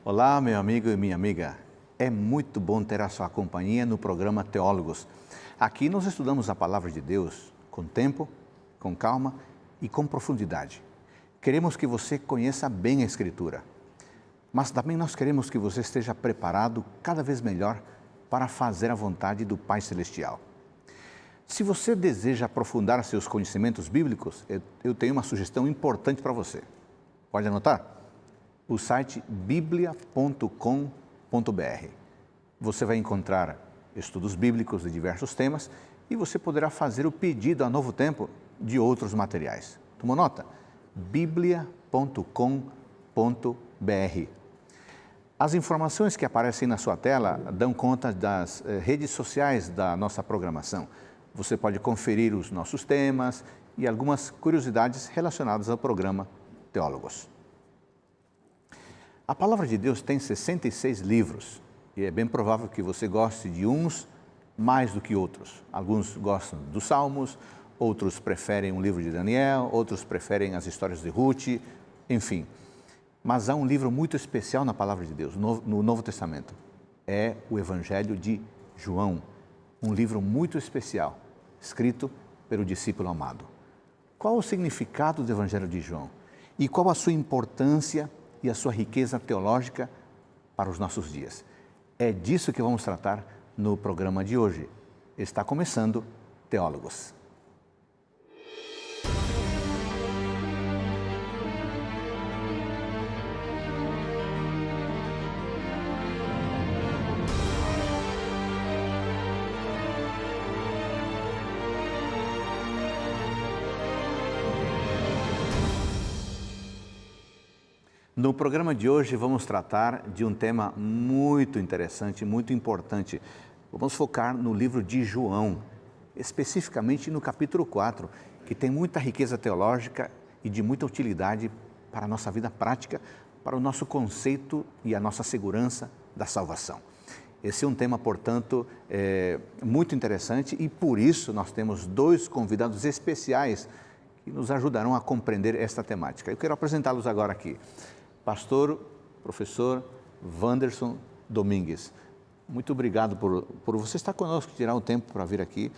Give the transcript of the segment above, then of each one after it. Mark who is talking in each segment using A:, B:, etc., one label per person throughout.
A: Olá, meu amigo e minha amiga. É muito bom ter a sua companhia no programa Teólogos. Aqui nós estudamos a Palavra de Deus com tempo, com calma e com profundidade. Queremos que você conheça bem a Escritura, mas também nós queremos que você esteja preparado cada vez melhor para fazer a vontade do Pai Celestial. Se você deseja aprofundar seus conhecimentos bíblicos, eu tenho uma sugestão importante para você. Pode anotar? O site biblia.com.br. Você vai encontrar estudos bíblicos de diversos temas e você poderá fazer o pedido a Novo Tempo de outros materiais. Tomou nota? biblia.com.br. As informações que aparecem na sua tela dão conta das redes sociais da nossa programação. Você pode conferir os nossos temas e algumas curiosidades relacionadas ao programa Teólogos. A Palavra de Deus tem 66 livros e é bem provável que você goste de uns mais do que outros. Alguns gostam dos Salmos, outros preferem um livro de Daniel, outros preferem as histórias de Ruth, enfim. Mas há um livro muito especial na Palavra de Deus, no Novo Testamento. É o Evangelho de João, um livro muito especial, escrito pelo discípulo amado. Qual o significado do Evangelho de João? E qual a sua importância e a sua riqueza teológica para os nossos dias? É disso que vamos tratar no programa de hoje. Está começando Teólogos. No programa de hoje vamos tratar de um tema muito interessante, muito importante. Vamos focar no livro de João, especificamente no capítulo 4, que tem muita riqueza teológica e de muita utilidade para a nossa vida prática, para o nosso conceito e a nossa segurança da salvação. Esse é um tema, portanto, muito interessante e por isso nós temos dois convidados especiais que nos ajudarão a compreender esta temática. Eu quero apresentá-los agora aqui. Pastor, professor Wanderson Domingues, muito obrigado por você estar conosco, tirar o tempo para vir aqui.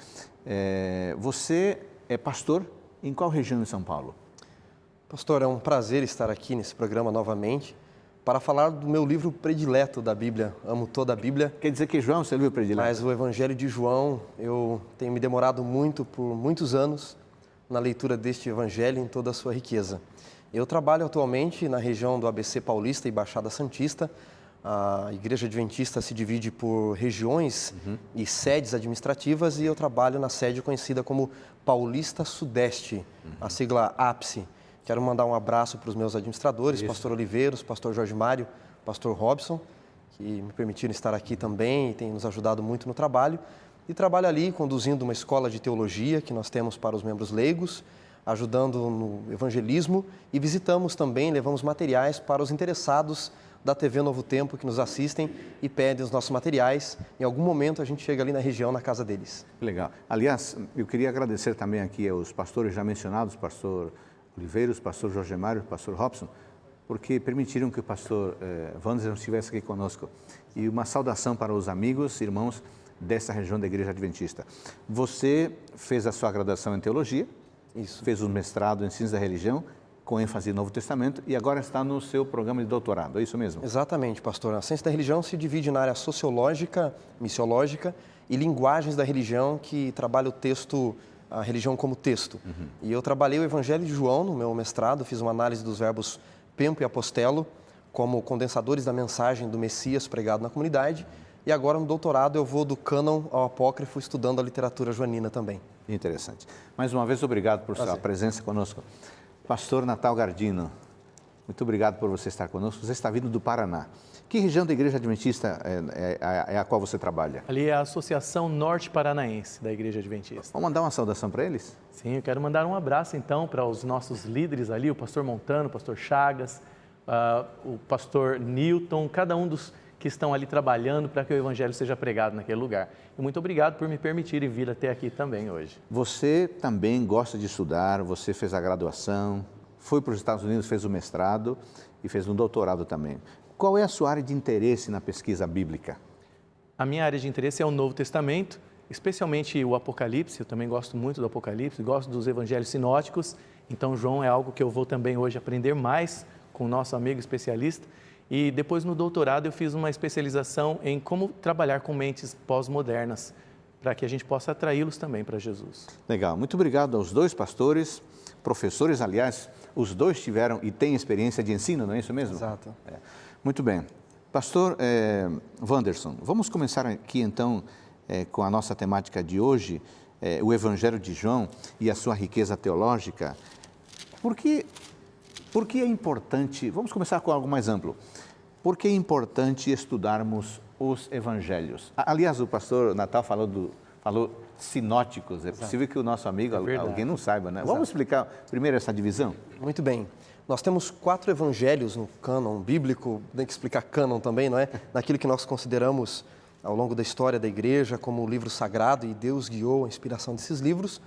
A: Você é pastor em qual região de São Paulo?
B: Pastor, é um prazer estar aqui nesse programa novamente para falar do meu livro predileto da Bíblia. Amo toda a Bíblia.
A: Quer dizer que João é o seu livro predileto?
B: Mas o Evangelho de João, eu tenho me demorado muito, por muitos anos, na leitura deste Evangelho em toda a sua riqueza. Eu trabalho atualmente na região do ABC Paulista e Baixada Santista. A Igreja Adventista se divide por regiões e sedes administrativas e eu trabalho na sede conhecida como Paulista Sudeste, a sigla APSE. Quero mandar um abraço para os meus administradores, pastor Oliveiros, pastor Jorge Mário, pastor Robson, que me permitiram estar aqui também e têm nos ajudado muito no trabalho. E trabalho ali conduzindo uma escola de teologia que nós temos para os membros leigos, ajudando no evangelismo e visitamos também, levamos materiais para os interessados da TV Novo Tempo que nos assistem e pedem os nossos materiais. Em algum momento a gente chega ali na região, na casa deles.
A: Legal. Aliás, eu queria agradecer também aqui aos pastores já mencionados, pastor Oliveiros, pastor Jorge Mário, pastor Robson, porque permitiram que o pastor Wanderson estivesse aqui conosco. E uma saudação para os amigos e irmãos dessa região da Igreja Adventista. Você fez a sua graduação em teologia,
B: Isso.
A: Fez um mestrado em Ciência da Religião, com ênfase no Novo Testamento, e agora está no seu programa de doutorado, é isso mesmo?
B: Exatamente, pastor. A ciência da religião se divide na área sociológica, missiológica e linguagens da religião, que trabalha o texto, a religião como texto. E eu trabalhei o Evangelho de João no meu mestrado, fiz uma análise dos verbos pempo e apostelo, como condensadores da mensagem do Messias pregado na comunidade, e agora no doutorado eu vou do cânon ao apócrifo, estudando a literatura joanina também.
A: Interessante. Mais uma vez, obrigado por sua presença conosco. Pastor Natal Gardino, muito obrigado por você estar conosco. Você está vindo do Paraná. Que região da Igreja Adventista é a qual você trabalha?
C: Ali é a Associação Norte Paranaense da Igreja Adventista.
A: Vamos mandar uma saudação para eles?
C: Sim, eu quero mandar um abraço então para os nossos líderes ali, o pastor Montano, o pastor Chagas, o pastor Newton, cada um dos que estão ali trabalhando para que o Evangelho seja pregado naquele lugar. E muito obrigado por me permitirem vir até aqui também hoje.
A: Você também gosta de estudar, você fez a graduação, foi para os Estados Unidos, fez o mestrado e fez um doutorado também. qual é a sua área de interesse na pesquisa bíblica?
C: A minha área de interesse é o Novo Testamento, especialmente o Apocalipse. Eu também gosto muito do Apocalipse, gosto dos evangelhos sinóticos. Então, João é algo que eu vou também hoje aprender mais com o nosso amigo especialista. E depois, no doutorado, eu fiz uma especialização em como trabalhar com mentes pós-modernas, para que a gente possa atraí-los também para Jesus.
A: Legal, muito obrigado aos dois pastores, professores, aliás, os dois tiveram e têm experiência de ensino, não é isso mesmo?
B: Exato.
A: Muito bem. Pastor Wanderson, vamos começar aqui então com a nossa temática de hoje, o Evangelho de João e a sua riqueza teológica. Por que é importante, vamos começar com algo mais amplo, por que é importante estudarmos os Evangelhos? Aliás, o pastor Natal falou sinóticos, é possível que o nosso amigo, alguém não saiba, né? Vamos explicar primeiro essa divisão?
B: Muito bem. Nós temos 4 evangelhos no cânon bíblico, tem que explicar cânon também, não é? Naquilo que nós consideramos ao longo da história da igreja como o livro sagrado, e Deus guiou a inspiração desses livros.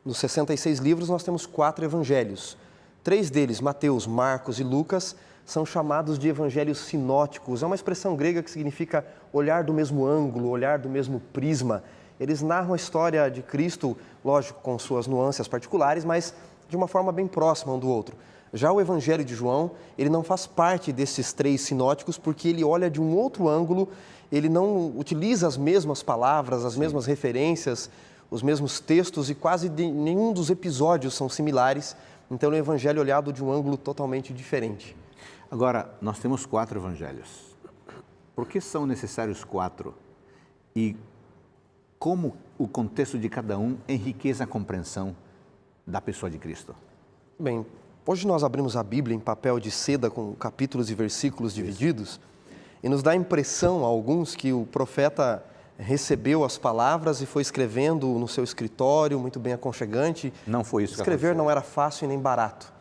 B: Nos 66 livros nós temos 4 evangelhos. 3 deles, Mateus, Marcos e Lucas, são chamados de evangelhos sinóticos. É uma expressão grega que significa olhar do mesmo ângulo, olhar do mesmo prisma. Eles narram a história de Cristo, lógico, com suas nuances particulares, mas de uma forma bem próxima um do outro. Já o Evangelho de João, ele não faz parte desses 3 sinóticos porque ele olha de um outro ângulo, ele não utiliza as mesmas palavras, as mesmas referências, os mesmos textos e quase nenhum dos episódios são similares. Então, é um evangelho olhado de um ângulo totalmente diferente.
A: Agora, nós temos 4 evangelhos. Por que são necessários 4? E como o contexto de cada um enriquece a compreensão da pessoa de Cristo?
B: Bem, hoje nós abrimos a Bíblia em papel de seda com capítulos e versículos divididos e nos dá a impressão a alguns que o profeta recebeu as palavras e foi escrevendo no seu escritório, muito bem aconchegante.
A: Não foi isso que
B: Escrever
A: aconteceu.
B: não era fácil e nem barato.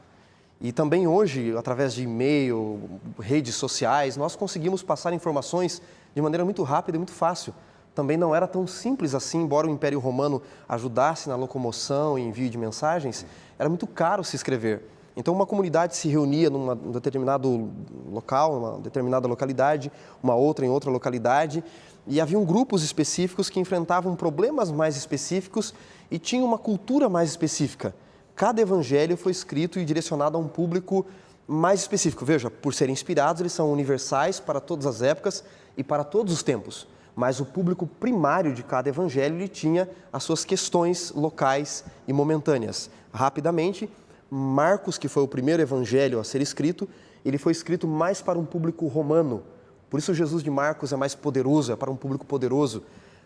B: E também hoje, através de e-mail, redes sociais, nós conseguimos passar informações de maneira muito rápida e muito fácil. Também não era tão simples assim, embora o Império Romano ajudasse na locomoção e envio de mensagens, era muito caro se escrever. Então, uma comunidade se reunia num determinado local, numa determinada localidade, uma outra em outra localidade, e haviam grupos específicos que enfrentavam problemas mais específicos e tinham uma cultura mais específica. Cada evangelho foi escrito e direcionado a um público mais específico. Veja, por serem inspirados, eles são universais para todas as épocas e para todos os tempos. Mas o público primário de cada evangelho ele tinha as suas questões locais e momentâneas. Rapidamente, Marcos, que foi o primeiro evangelho a ser escrito, ele foi escrito mais para um público romano. Por isso Jesus de Marcos é mais poderoso, é para um público poderoso.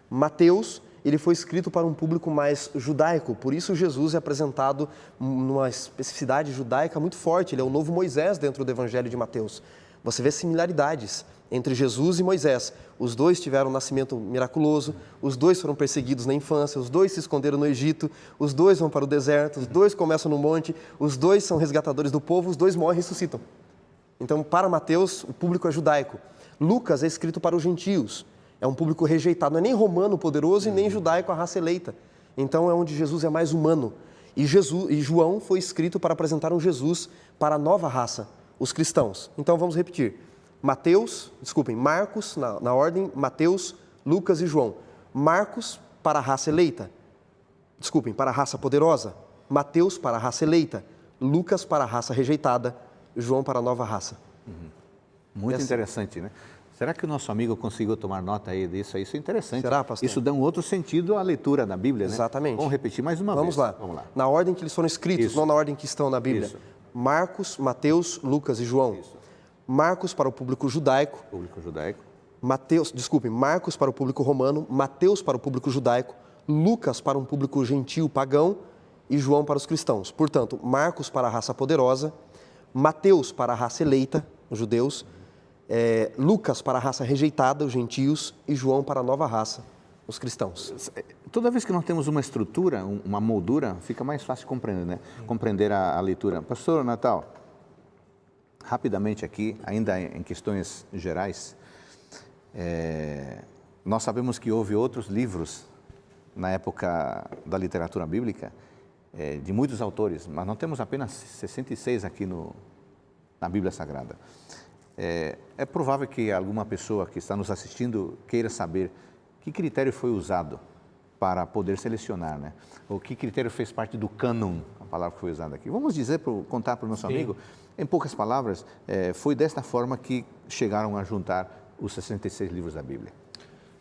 B: Mateus, ele foi escrito para um público mais judaico. Por isso Jesus é apresentado numa especificidade judaica muito forte. Ele é o novo Moisés dentro do evangelho de Mateus. Você vê similaridades entre Jesus e Moisés. Os dois tiveram um nascimento miraculoso, os dois foram perseguidos na infância, os dois se esconderam no Egito, os dois vão para o deserto, os dois começam no monte, os dois são resgatadores do povo, os dois morrem e ressuscitam. Então, para Mateus, o público é judaico. Lucas é escrito para os gentios. É um público rejeitado, não é nem romano poderoso e nem judaico a raça eleita. Então, é onde Jesus é mais humano. E João foi escrito para apresentar um Jesus para a nova raça, os cristãos. Então, vamos repetir. Marcos, na ordem, Mateus, Lucas e João. Marcos para a raça eleita. Para a raça poderosa. Mateus para a raça eleita. Lucas para a raça rejeitada. João para a nova raça.
A: Muito interessante, né? Será que o nosso amigo conseguiu tomar nota aí disso? Isso é interessante.
B: Será, pastor?
A: Isso dá um outro sentido à leitura da Bíblia, né?
B: Exatamente.
A: Vamos repetir mais uma
B: vez. Vamos lá. Na ordem que eles foram escritos,
A: Isso.
B: não na ordem que estão na Bíblia.
A: Isso.
B: Marcos, Mateus, Lucas e João.
A: Isso.
B: Marcos para o público judaico. Marcos para o público romano, Mateus para o público judaico, Lucas para um público gentil pagão e João para os cristãos. Portanto, Marcos para a raça poderosa, Mateus para a raça eleita, os judeus, Lucas para a raça rejeitada, os gentios, e João para a nova raça, os cristãos.
A: Toda vez que nós temos uma estrutura, uma moldura, fica mais fácil compreender, né? Compreender a leitura. Pastor Natal, rapidamente aqui, ainda em questões gerais, nós sabemos que houve outros livros na época da literatura bíblica, de muitos autores, mas não temos apenas 66 aqui na Bíblia Sagrada. É provável que alguma pessoa que está nos assistindo queira saber que critério foi usado para poder selecionar, né? Ou que critério fez parte do cânon, a palavra que foi usada aqui. Vamos dizer, contar para o nosso amigo, em poucas palavras, foi desta forma que chegaram a juntar os 66 livros da Bíblia.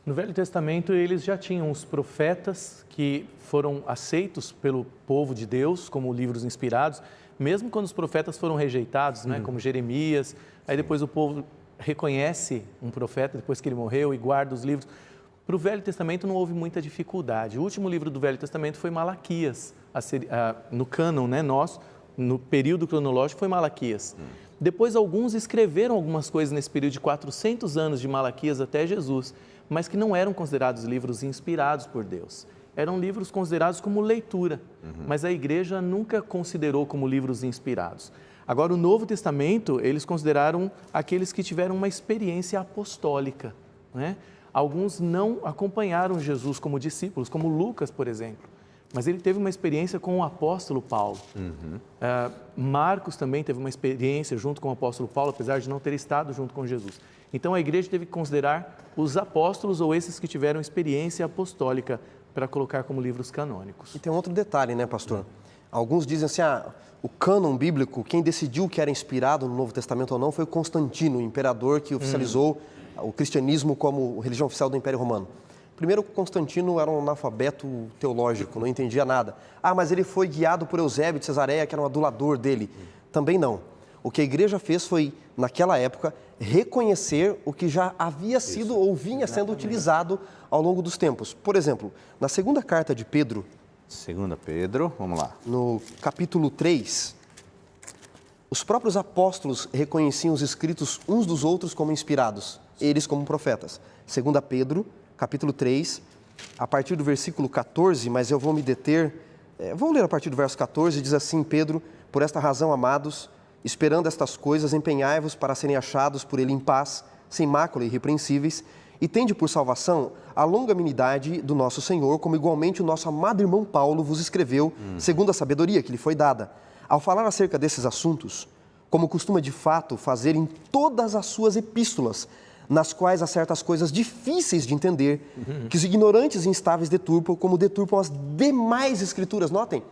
C: No Velho Testamento, eles já tinham os profetas que foram aceitos pelo povo de Deus como livros inspirados, mesmo quando os profetas foram rejeitados, né, como Jeremias. Aí depois o povo reconhece um profeta depois que ele morreu e guarda os livros. Para o Velho Testamento não houve muita dificuldade. O último livro do Velho Testamento foi Malaquias, no cânon, né, nosso, no período cronológico foi Malaquias. Depois alguns escreveram algumas coisas nesse período de 400 anos de Malaquias até Jesus, mas que não eram considerados livros inspirados por Deus. Eram livros considerados como leitura, mas a igreja nunca considerou como livros inspirados. Agora, o Novo Testamento, eles consideraram aqueles que tiveram uma experiência apostólica, né? Alguns não acompanharam Jesus como discípulos, como Lucas, por exemplo, mas ele teve uma experiência com o apóstolo Paulo. Marcos também teve uma experiência junto com o apóstolo Paulo, apesar de não ter estado junto com Jesus. Então, a igreja teve que considerar os apóstolos ou esses que tiveram experiência apostólica para colocar como livros canônicos.
B: E tem um outro detalhe, né, pastor? Alguns dizem assim, o cânon bíblico, quem decidiu que era inspirado no Novo Testamento ou não foi Constantino, o imperador que oficializou o cristianismo como religião oficial do Império Romano. Primeiro, Constantino era um analfabeto teológico, não entendia nada. Mas ele foi guiado por Eusébio de Cesareia, que era um adulador dele. Também não. O que a igreja fez foi, naquela época, reconhecer o que já havia sido ou vinha sendo utilizado ao longo dos tempos. Por exemplo, na segunda carta de Pedro...
A: Segunda Pedro, vamos lá.
B: No capítulo 3, os próprios apóstolos reconheciam os escritos uns dos outros como inspirados, eles como profetas. Segunda Pedro, capítulo 3, a partir do versículo 14, mas eu vou me deter... vou ler a partir do verso 14, diz assim, Pedro, por esta razão, amados... Esperando estas coisas, empenhai-vos para serem achados por ele em paz, sem mácula e irrepreensíveis, e tende por salvação a longanimidade do nosso Senhor, como igualmente o nosso amado irmão Paulo vos escreveu, segundo a sabedoria que lhe foi dada. Ao falar acerca desses assuntos, como costuma de fato fazer em todas as suas epístolas, nas quais há certas coisas difíceis de entender, que os ignorantes e instáveis deturpam, como deturpam as demais escrituras. Notem,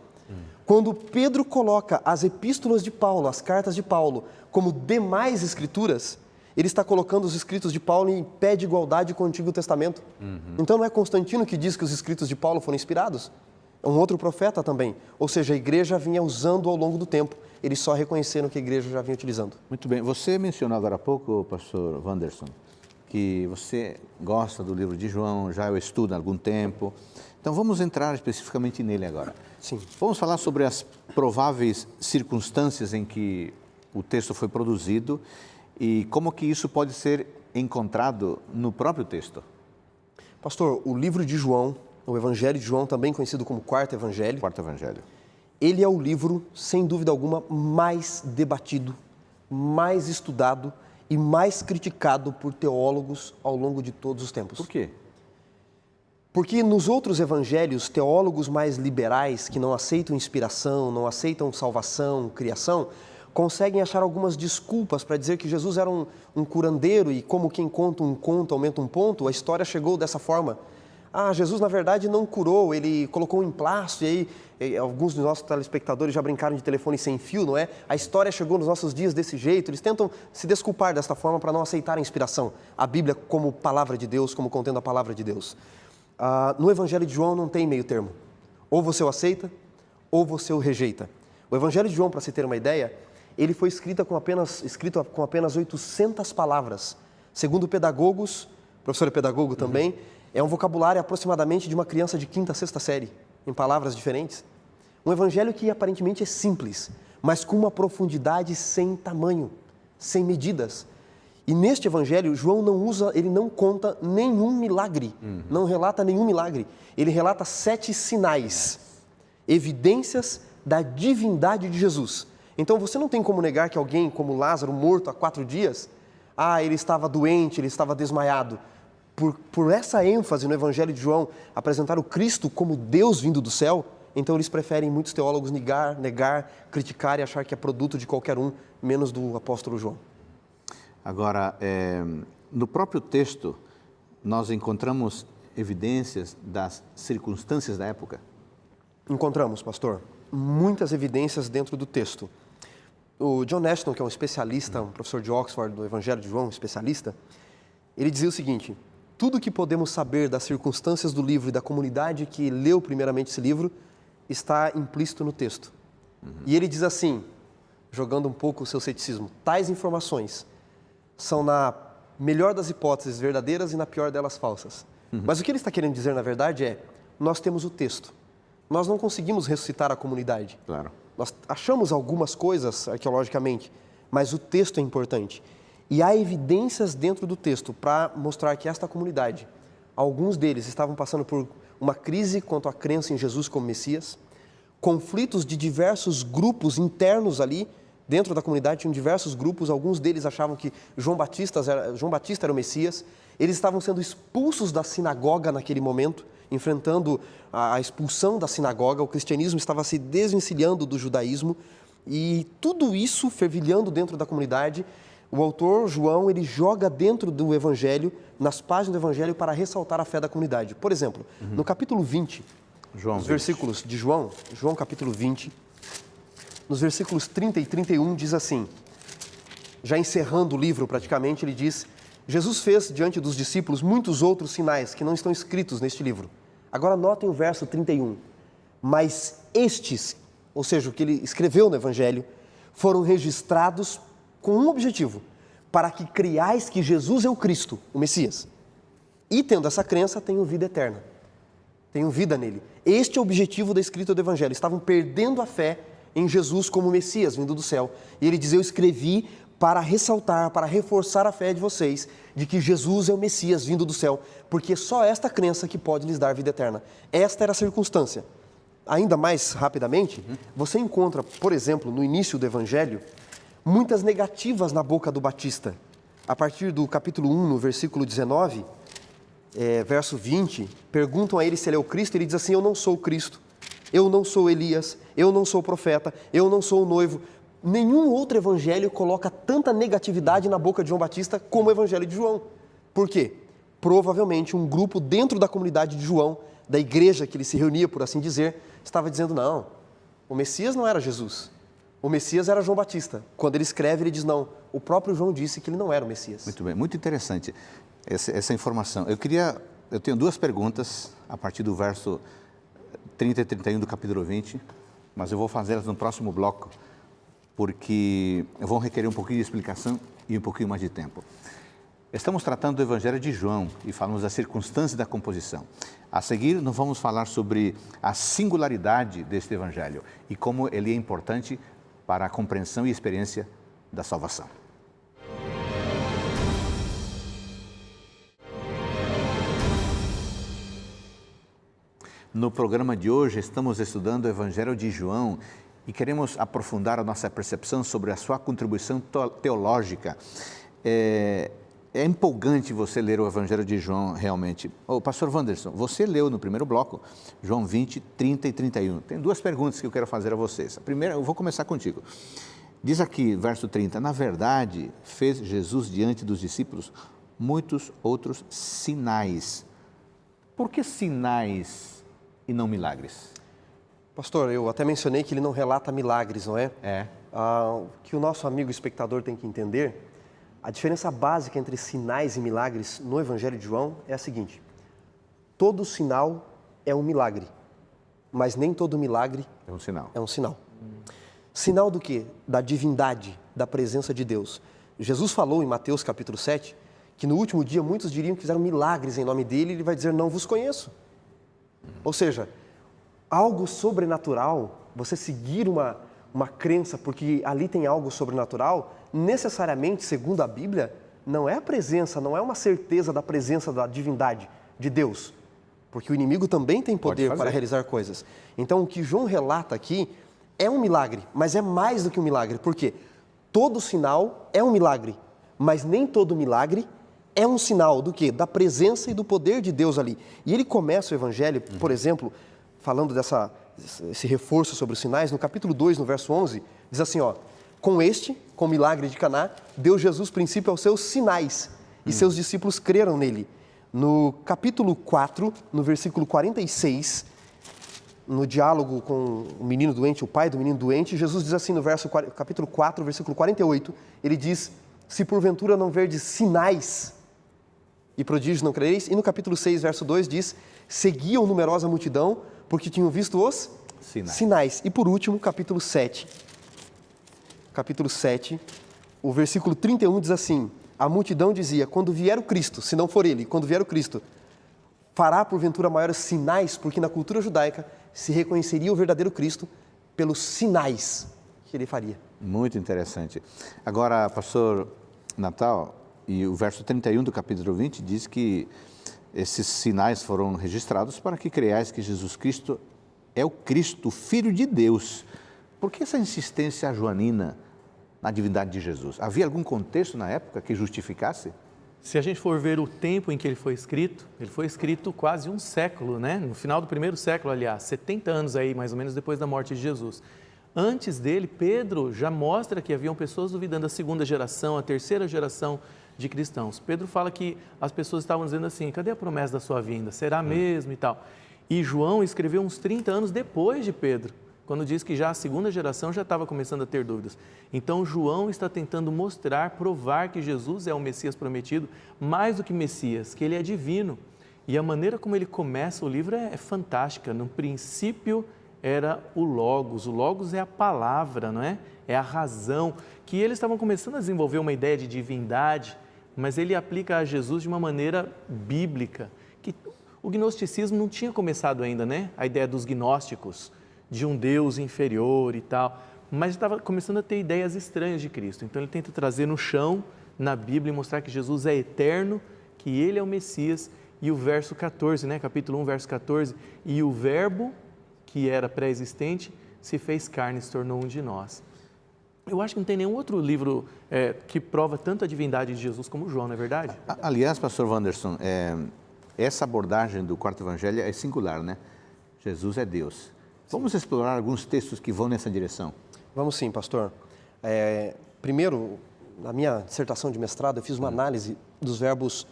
B: quando Pedro coloca as epístolas de Paulo, as cartas de Paulo, como demais escrituras, ele está colocando os escritos de Paulo em pé de igualdade com o Antigo Testamento. Então não é Constantino que diz que os escritos de Paulo foram inspirados? É um outro profeta também. Ou seja, a igreja vinha usando ao longo do tempo. Eles só reconheceram que a igreja já vinha utilizando.
A: Muito bem. Você mencionou agora há pouco, pastor Wanderson, que você gosta do livro de João, já o estuda há algum tempo. Então vamos entrar especificamente nele agora.
B: Sim.
A: Vamos falar sobre as prováveis circunstâncias em que o texto foi produzido e como que isso pode ser encontrado no próprio texto.
B: Pastor, o livro de João, o Evangelho de João, também conhecido como Quarto Evangelho.
A: Quarto Evangelho.
B: Ele é o livro, sem dúvida alguma, mais debatido, mais estudado e mais criticado por teólogos ao longo de todos os tempos.
A: Por quê?
B: Porque nos outros evangelhos, teólogos mais liberais, que não aceitam inspiração, não aceitam salvação, criação, conseguem achar algumas desculpas para dizer que Jesus era um curandeiro e como quem conta um conto aumenta um ponto, a história chegou dessa forma. Jesus na verdade não curou, ele colocou um emplasto e aí alguns dos nossos telespectadores já brincaram de telefone sem fio, não é? A história chegou nos nossos dias desse jeito, eles tentam se desculpar desta forma para não aceitar a inspiração, a Bíblia como palavra de Deus, como contendo a palavra de Deus. No Evangelho de João não tem meio termo. Ou você o aceita, ou você o rejeita. O Evangelho de João, para se ter uma ideia, ele foi escrito com apenas 800 palavras. Segundo pedagogos, professor pedagogo também, é um vocabulário aproximadamente de uma criança de 5ª, 6ª série, em palavras diferentes. Um evangelho que aparentemente é simples, mas com uma profundidade sem tamanho, sem medidas. E neste evangelho, João ele não conta nenhum milagre, não relata nenhum milagre. Ele relata 7 sinais, evidências da divindade de Jesus. Então você não tem como negar que alguém como Lázaro, morto há 4 dias, ele estava doente, ele estava desmaiado. Por essa ênfase no evangelho de João, apresentar o Cristo como Deus vindo do céu, então eles preferem, muitos teólogos, negar, criticar e achar que é produto de qualquer um, menos do apóstolo João.
A: Agora, no próprio texto, nós encontramos evidências das circunstâncias da época?
B: Encontramos, pastor, muitas evidências dentro do texto. O John Ashton, que é um especialista, um professor de Oxford do Evangelho de João, especialista, ele dizia o seguinte: tudo que podemos saber das circunstâncias do livro e da comunidade que leu primeiramente esse livro está implícito no texto. E ele diz assim, jogando um pouco o seu ceticismo: tais informações são, na melhor das hipóteses, verdadeiras e na pior delas, falsas. Mas o que ele está querendo dizer, na verdade, é: nós temos o texto. Nós não conseguimos ressuscitar a comunidade.
A: Claro.
B: Nós achamos algumas coisas arqueologicamente, mas o texto é importante. E há evidências dentro do texto para mostrar que esta comunidade, alguns deles estavam passando por uma crise quanto à crença em Jesus como Messias, conflitos de diversos grupos internos ali, dentro da comunidade tinham diversos grupos, alguns deles achavam que João Batista era o Messias, eles estavam sendo expulsos da sinagoga naquele momento, enfrentando a expulsão da sinagoga, o cristianismo estava se desvencilhando do judaísmo, e tudo isso fervilhando dentro da comunidade. O autor João, ele joga dentro do Evangelho, nas páginas do Evangelho, para ressaltar a fé da comunidade. Por exemplo, no capítulo 20, os versículos de João capítulo 20, nos versículos 30 e 31, diz assim, já encerrando o livro praticamente, ele diz: Jesus fez diante dos discípulos muitos outros sinais que não estão escritos neste livro. Agora notem o verso 31. Mas estes, ou seja, o que ele escreveu no Evangelho, foram registrados com um objetivo: para que creiais que Jesus é o Cristo, o Messias. E tendo essa crença, tenham vida eterna. Tenham vida nele. Este é o objetivo da escrita do Evangelho. Estavam perdendo a fé em Jesus como Messias vindo do céu. E ele diz: eu escrevi para ressaltar, para reforçar a fé de vocês, de que Jesus é o Messias vindo do céu, porque é só esta crença que pode lhes dar vida eterna. Esta era a circunstância. Ainda mais rapidamente, você encontra, por exemplo, no início do Evangelho, muitas negativas na boca do Batista. A partir do capítulo 1, no versículo 19, verso 20, perguntam a ele se ele é o Cristo, ele diz assim: eu não sou o Cristo, eu não sou Elias, eu não sou o profeta, eu não sou o noivo. Nenhum outro evangelho coloca tanta negatividade na boca de João Batista como o evangelho de João. Por quê? Provavelmente um grupo dentro da comunidade de João, da igreja que ele se reunia, por assim dizer, estava dizendo: não, o Messias não era Jesus, o Messias era João Batista. Quando ele escreve, ele diz: não, o próprio João disse que ele não era o Messias.
A: Muito bem, muito interessante essa informação. Eu tenho duas perguntas a partir do verso 30 e 31 do capítulo 20, mas eu vou fazê-las no próximo bloco, porque vão requerer um pouquinho de explicação e um pouquinho mais de tempo. Estamos tratando do Evangelho de João e falamos das circunstâncias da composição. A seguir, nós vamos falar sobre a singularidade deste Evangelho e como ele é importante para a compreensão e experiência da salvação. No programa de hoje, estamos estudando o Evangelho de João e queremos aprofundar a nossa percepção sobre a sua contribuição teológica. É empolgante você ler o Evangelho de João, realmente. Pastor Wanderson, você leu no primeiro bloco, João 20, 30 e 31. Tem duas perguntas que eu quero fazer a vocês. A primeira, eu vou começar contigo. Diz aqui, verso 30, na verdade, fez Jesus diante dos discípulos muitos outros sinais. Por que sinais e não milagres?
B: Pastor, eu até mencionei que ele não relata milagres, não é?
A: É.
B: O que o nosso amigo espectador tem que entender, a diferença básica entre sinais e milagres no Evangelho de João é a seguinte: todo sinal é um milagre, mas nem todo milagre
A: é um sinal.
B: É um sinal. Sinal do quê? Da divindade, da presença de Deus. Jesus falou em Mateus capítulo 7 que no último dia muitos diriam que fizeram milagres em nome dele, e ele vai dizer: não vos conheço. Ou seja, algo sobrenatural, você seguir uma crença porque ali tem algo sobrenatural, necessariamente, segundo a Bíblia, não é a presença, não é uma certeza da presença da divindade de Deus, porque o inimigo também tem poder para realizar coisas. Então, o que João relata aqui é um milagre, mas é mais do que um milagre, porque todo sinal é um milagre, mas nem todo milagre é um sinal do quê? Da presença e do poder de Deus ali. E ele começa o Evangelho, por exemplo, falando esse reforço sobre os sinais, no capítulo 2, no verso 11, diz assim, ó: Com o milagre de Caná, deu Jesus princípio aos seus sinais e seus discípulos creram nele. No capítulo 4, no versículo 46, no diálogo com o menino doente, o pai do menino doente, Jesus diz assim no capítulo 4, versículo 48, ele diz, se porventura não verdes sinais e prodígios não crereis. E no capítulo 6, verso 2 diz, seguiam numerosa multidão porque tinham visto os sinais. E por último, capítulo 7, o versículo 31 diz assim, a multidão dizia, quando vier o Cristo, se não for ele, quando vier o Cristo, fará porventura maiores sinais, porque na cultura judaica se reconheceria o verdadeiro Cristo pelos sinais que ele faria.
A: Muito interessante. Agora, pastor Natal, e o verso 31 do capítulo 20 diz que esses sinais foram registrados para que creiais que Jesus Cristo é o Cristo, Filho de Deus. Por que essa insistência joanina na divindade de Jesus? Havia algum contexto na época que justificasse?
C: Se a gente for ver o tempo em que ele foi escrito quase um século, né? No final do primeiro século, aliás, 70 anos aí, mais ou menos, depois da morte de Jesus. Antes dele, Pedro já mostra que haviam pessoas duvidando da segunda geração, a terceira geração de cristãos. Pedro fala que as pessoas estavam dizendo assim, cadê a promessa da sua vinda? Será mesmo e tal? E João escreveu uns 30 anos depois de Pedro, quando diz que já a segunda geração já estava começando a ter dúvidas. Então, João está tentando mostrar, provar que Jesus é o Messias prometido, mais do que Messias, que ele é divino. E a maneira como ele começa o livro é fantástica. No princípio era o Logos é a palavra, não é? É a razão, que eles estavam começando a desenvolver uma ideia de divindade, mas ele aplica a Jesus de uma maneira bíblica, que o gnosticismo não tinha começado ainda, né? A ideia dos gnósticos, de um Deus inferior e tal, mas estava começando a ter ideias estranhas de Cristo. Então ele tenta trazer no chão, na Bíblia, e mostrar que Jesus é eterno, que ele é o Messias. E o verso 14, né? Capítulo 1, verso 14, e o verbo, que era pré-existente, se fez carne e se tornou um de nós. Eu acho que não tem nenhum outro livro que prova tanto a divindade de Jesus como João, não é verdade?
A: Aliás, pastor Wanderson, essa abordagem do quarto evangelho é singular, né? Jesus é Deus. Vamos explorar alguns textos que vão nessa direção?
B: Vamos sim, pastor. Primeiro, na minha dissertação de mestrado, eu fiz uma análise dos verbos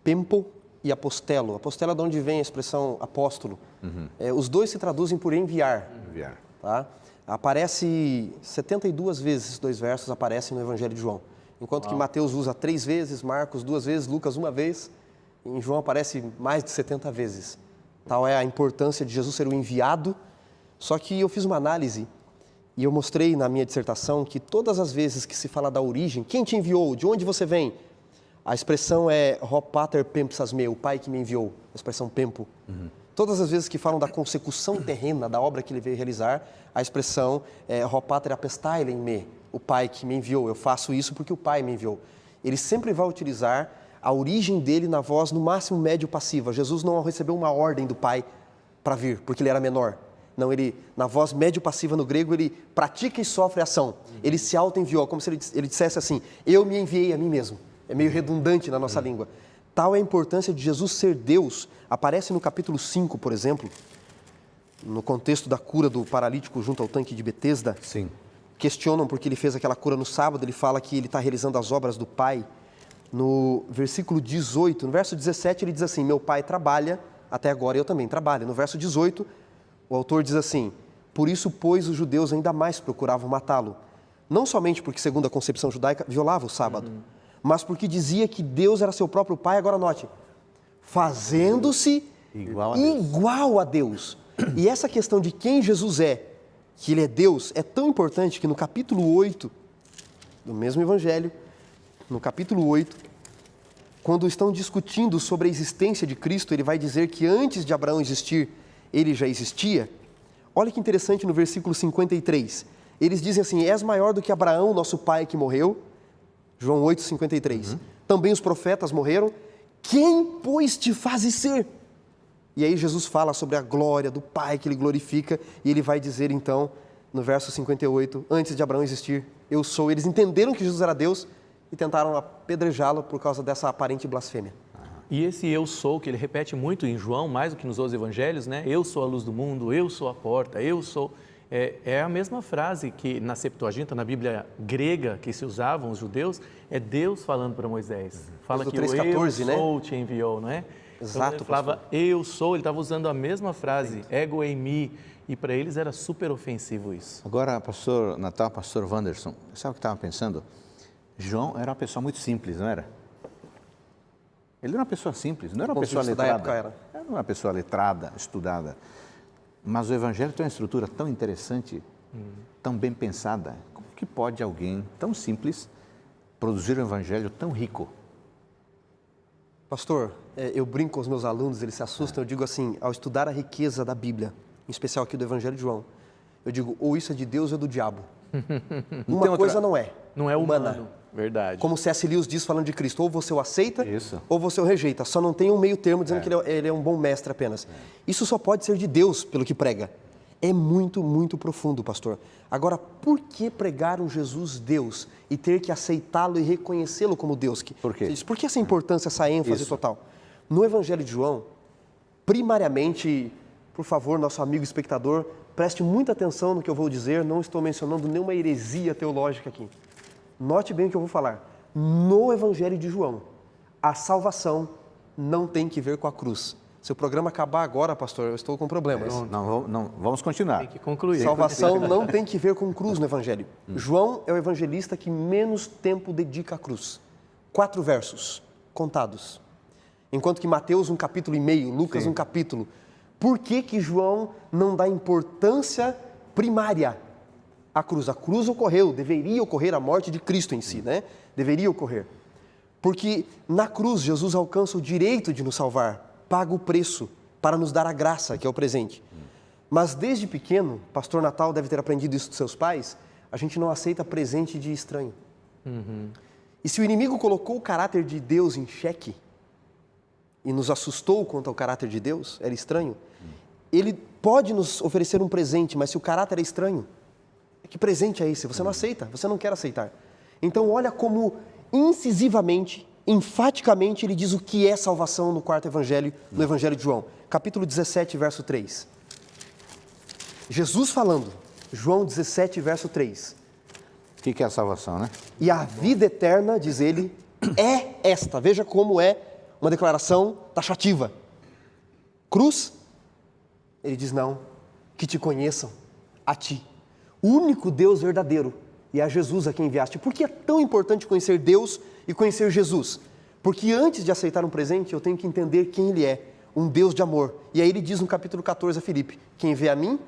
B: pempo e apostelo. Apostelo é de onde vem a expressão apóstolo. Os dois se traduzem por enviar. Tá? Aparece 72 vezes, esses dois versos aparecem no Evangelho de João. Enquanto que Mateus usa 3 vezes, Marcos 2 vezes, Lucas 1 vez, em João aparece mais de 70 vezes. Tal é a importância de Jesus ser o enviado. Só que eu fiz uma análise e eu mostrei na minha dissertação que todas as vezes que se fala da origem, quem te enviou, de onde você vem, a expressão é Ho pater pempsas me, o pai que me enviou, a expressão pempo. Todas as vezes que falam da consecução terrena da obra que ele veio realizar, a expressão é Ho pater apestailen me, o pai que me enviou, eu faço isso porque o pai me enviou. Ele sempre vai utilizar a origem dele na voz no máximo médio passiva. Jesus não recebeu uma ordem do pai para vir, porque ele era menor. Não, ele, na voz médio-passiva no grego, ele pratica e sofre ação. Ele se auto-enviou, como se ele dissesse assim, eu me enviei a mim mesmo. É meio redundante na nossa língua. Tal é a importância de Jesus ser Deus. Aparece no capítulo 5, por exemplo, no contexto da cura do paralítico junto ao tanque de Betesda.
A: Sim.
B: Questionam porque ele fez aquela cura no sábado, ele fala que ele está realizando as obras do Pai. No versículo 18, no verso 17, ele diz assim, meu Pai trabalha, até agora eu também trabalho. No verso 18, o autor diz assim, por isso, pois, os judeus ainda mais procuravam matá-lo. Não somente porque, segundo a concepção judaica, violava o sábado, mas porque dizia que Deus era seu próprio Pai, agora note, fazendo-se igual a Deus. E essa questão de quem Jesus é, que ele é Deus, é tão importante que no capítulo 8 do mesmo Evangelho, no capítulo 8, quando estão discutindo sobre a existência de Cristo, ele vai dizer que antes de Abraão existir, ele já existia. Olha que interessante no versículo 53. Eles dizem assim, és maior do que Abraão, nosso pai que morreu. João 8, 53. Também os profetas morreram. Quem, pois, te fazes ser? E aí Jesus fala sobre a glória do Pai que ele glorifica. E ele vai dizer então, no verso 58, antes de Abraão existir, eu sou. Eles entenderam que Jesus era Deus e tentaram apedrejá-lo por causa dessa aparente blasfêmia.
C: E esse eu sou, que ele repete muito em João, mais do que nos outros evangelhos, né? Eu sou a luz do mundo, eu sou a porta, eu sou. É a mesma frase que na Septuaginta, na Bíblia grega que se usavam os judeus, é Deus falando para Moisés. Fala que
B: 3:14,
C: eu sou te enviou, não é?
B: Exato,
C: então, ele falava
B: pastor.
C: eu sou, ele estava usando a mesma frase, ego eimi, e para eles era super ofensivo isso.
A: Agora, pastor Natal, pastor Wanderson, sabe o que eu estava pensando? João era uma pessoa muito simples, não era? Ele era uma pessoa simples, não era uma pessoa letrada.
B: Da época era.
A: Era uma pessoa letrada, estudada. Mas o Evangelho tem uma estrutura tão interessante, tão bem pensada. Como que pode alguém tão simples produzir um Evangelho tão rico?
B: Pastor, eu brinco com os meus alunos, eles se assustam, eu digo assim, ao estudar a riqueza da Bíblia, em especial aqui do Evangelho de João, eu digo, ou isso é de Deus ou é do diabo. Uma coisa não é.
C: Não é
B: humana.
C: humano, verdade.
B: Como C.S. Lewis diz falando de Cristo, ou você o aceita,
A: Isso.
B: ou você o rejeita. Só não tem um meio termo dizendo que ele é um bom mestre apenas. Isso só pode ser de Deus, pelo que prega. É muito, muito profundo, pastor. Agora, por que pregar um Jesus Deus e ter que aceitá-lo e reconhecê-lo como Deus?
A: Por quê?
B: Por que essa importância, essa ênfase total? No Evangelho de João, primariamente, por favor, nosso amigo espectador, preste muita atenção no que eu vou dizer, não estou mencionando nenhuma heresia teológica aqui. Note bem o que eu vou falar. No Evangelho de João, a salvação não tem que ver com a cruz. Se o programa acabar agora, pastor, eu estou com problemas.
A: Não, vamos continuar.
C: Tem que concluir.
B: Salvação não tem que ver com cruz no Evangelho. João é o evangelista que menos tempo dedica à cruz. 4 versos, contados. Enquanto que Mateus, 1,5 capítulo, Lucas, 1 capítulo. Por que João não dá importância primária à cruz? A cruz ocorreu, deveria ocorrer a morte de Cristo em si, né? Deveria ocorrer. Porque na cruz Jesus alcança o direito de nos salvar, paga o preço para nos dar a graça, que é o presente. Mas desde pequeno, pastor Natal deve ter aprendido isso dos seus pais, a gente não aceita presente de estranho. E se o inimigo colocou o caráter de Deus em xeque e nos assustou quanto ao caráter de Deus, era estranho, ele pode nos oferecer um presente, mas se o caráter é estranho, que presente é esse? Você não aceita, você não quer aceitar. Então olha como incisivamente, enfaticamente, ele diz o que é salvação no 4º evangelho, no Evangelho de João. Capítulo 17, verso 3. Jesus falando, João 17, verso 3.
A: O que é a salvação, né?
B: E a vida eterna, diz ele, é esta. Veja como é uma declaração taxativa. Cruz? Ele diz, não, que te conheçam, a ti, o único Deus verdadeiro, e a Jesus a quem enviaste. Por que é tão importante conhecer Deus e conhecer Jesus? Porque antes de aceitar um presente, eu tenho que entender quem Ele é, um Deus de amor. E aí ele diz no capítulo 14 a Filipe, quem vê a mim,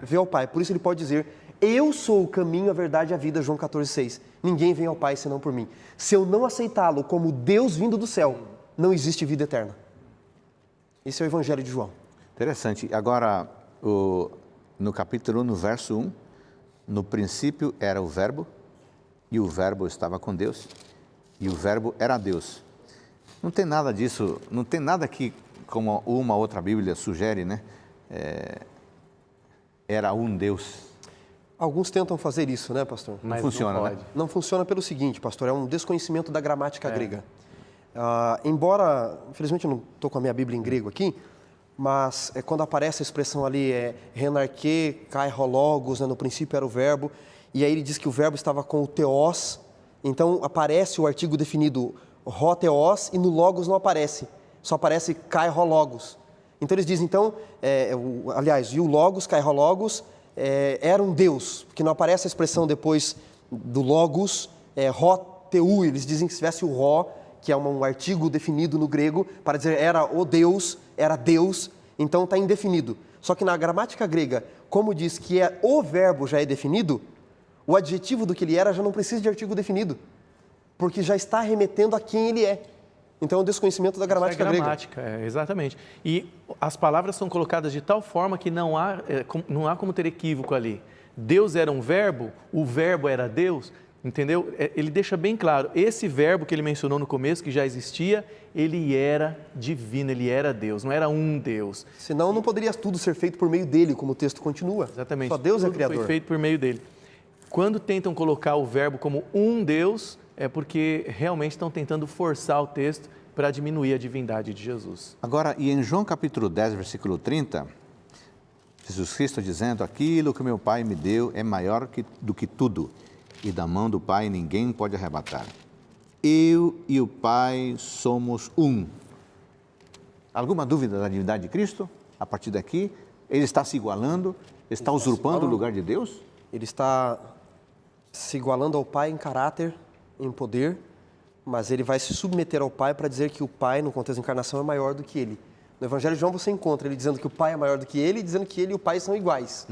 B: vê ao Pai. Por isso ele pode dizer, eu sou o caminho, a verdade e a vida, João 14,6. Ninguém vem ao Pai senão por mim. Se eu não aceitá-lo como Deus vindo do céu, não existe vida eterna. Esse é o Evangelho de João.
A: Interessante. Agora, no capítulo 1, no verso 1, no princípio era o Verbo, e o Verbo estava com Deus, e o Verbo era Deus. Não tem nada disso, não tem nada que, como uma outra Bíblia sugere, né? Era um Deus.
B: Alguns tentam fazer isso, né, pastor?
A: Não funciona, né?
B: Não funciona pelo seguinte, pastor, é um desconhecimento da gramática grega. Embora, infelizmente eu não estou com a minha Bíblia em grego aqui, mas quando aparece a expressão ali, renarque, kairologos, né, no princípio era o verbo, e aí ele diz que o verbo estava com o teos, então aparece o artigo definido ro teos e no logos não aparece, só aparece kairologos. Então eles dizem, aliás, e o logos, kairologos, era um Deus, porque não aparece a expressão depois do logos, ro teu, eles dizem que se tivesse o ro, que é um artigo definido no grego, para dizer era o Deus, era Deus, então está indefinido. Só que na gramática grega, como diz que o verbo já é definido, o adjetivo do que ele era já não precisa de artigo definido, porque já está remetendo a quem ele é. Então é um desconhecimento da gramática grega.
C: Gramática, exatamente. E as palavras são colocadas de tal forma que não há como ter equívoco ali. Deus era um verbo, o verbo era Deus. Entendeu? Ele deixa bem claro, esse verbo que ele mencionou no começo, que já existia, ele era divino, ele era Deus, não era um Deus.
B: Senão não poderia tudo ser feito por meio dele, como o texto continua.
C: Exatamente.
B: Só Deus é criador.
C: Foi feito por meio dele. Quando tentam colocar o verbo como um Deus, é porque realmente estão tentando forçar o texto para diminuir a divindade de Jesus.
A: Agora, e em João capítulo 10, versículo 30, Jesus Cristo dizendo, aquilo que meu Pai me deu é maior do que tudo, e da mão do Pai ninguém pode arrebatar. Eu e o Pai somos um. Alguma dúvida da divindade de Cristo? A partir daqui, ele está se igualando, está usurpando o lugar de Deus?
B: Ele está se igualando ao Pai em caráter, em poder, mas ele vai se submeter ao Pai para dizer que o Pai, no contexto da encarnação, é maior do que ele. No Evangelho de João você encontra ele dizendo que o Pai é maior do que ele e dizendo que ele e o Pai são iguais.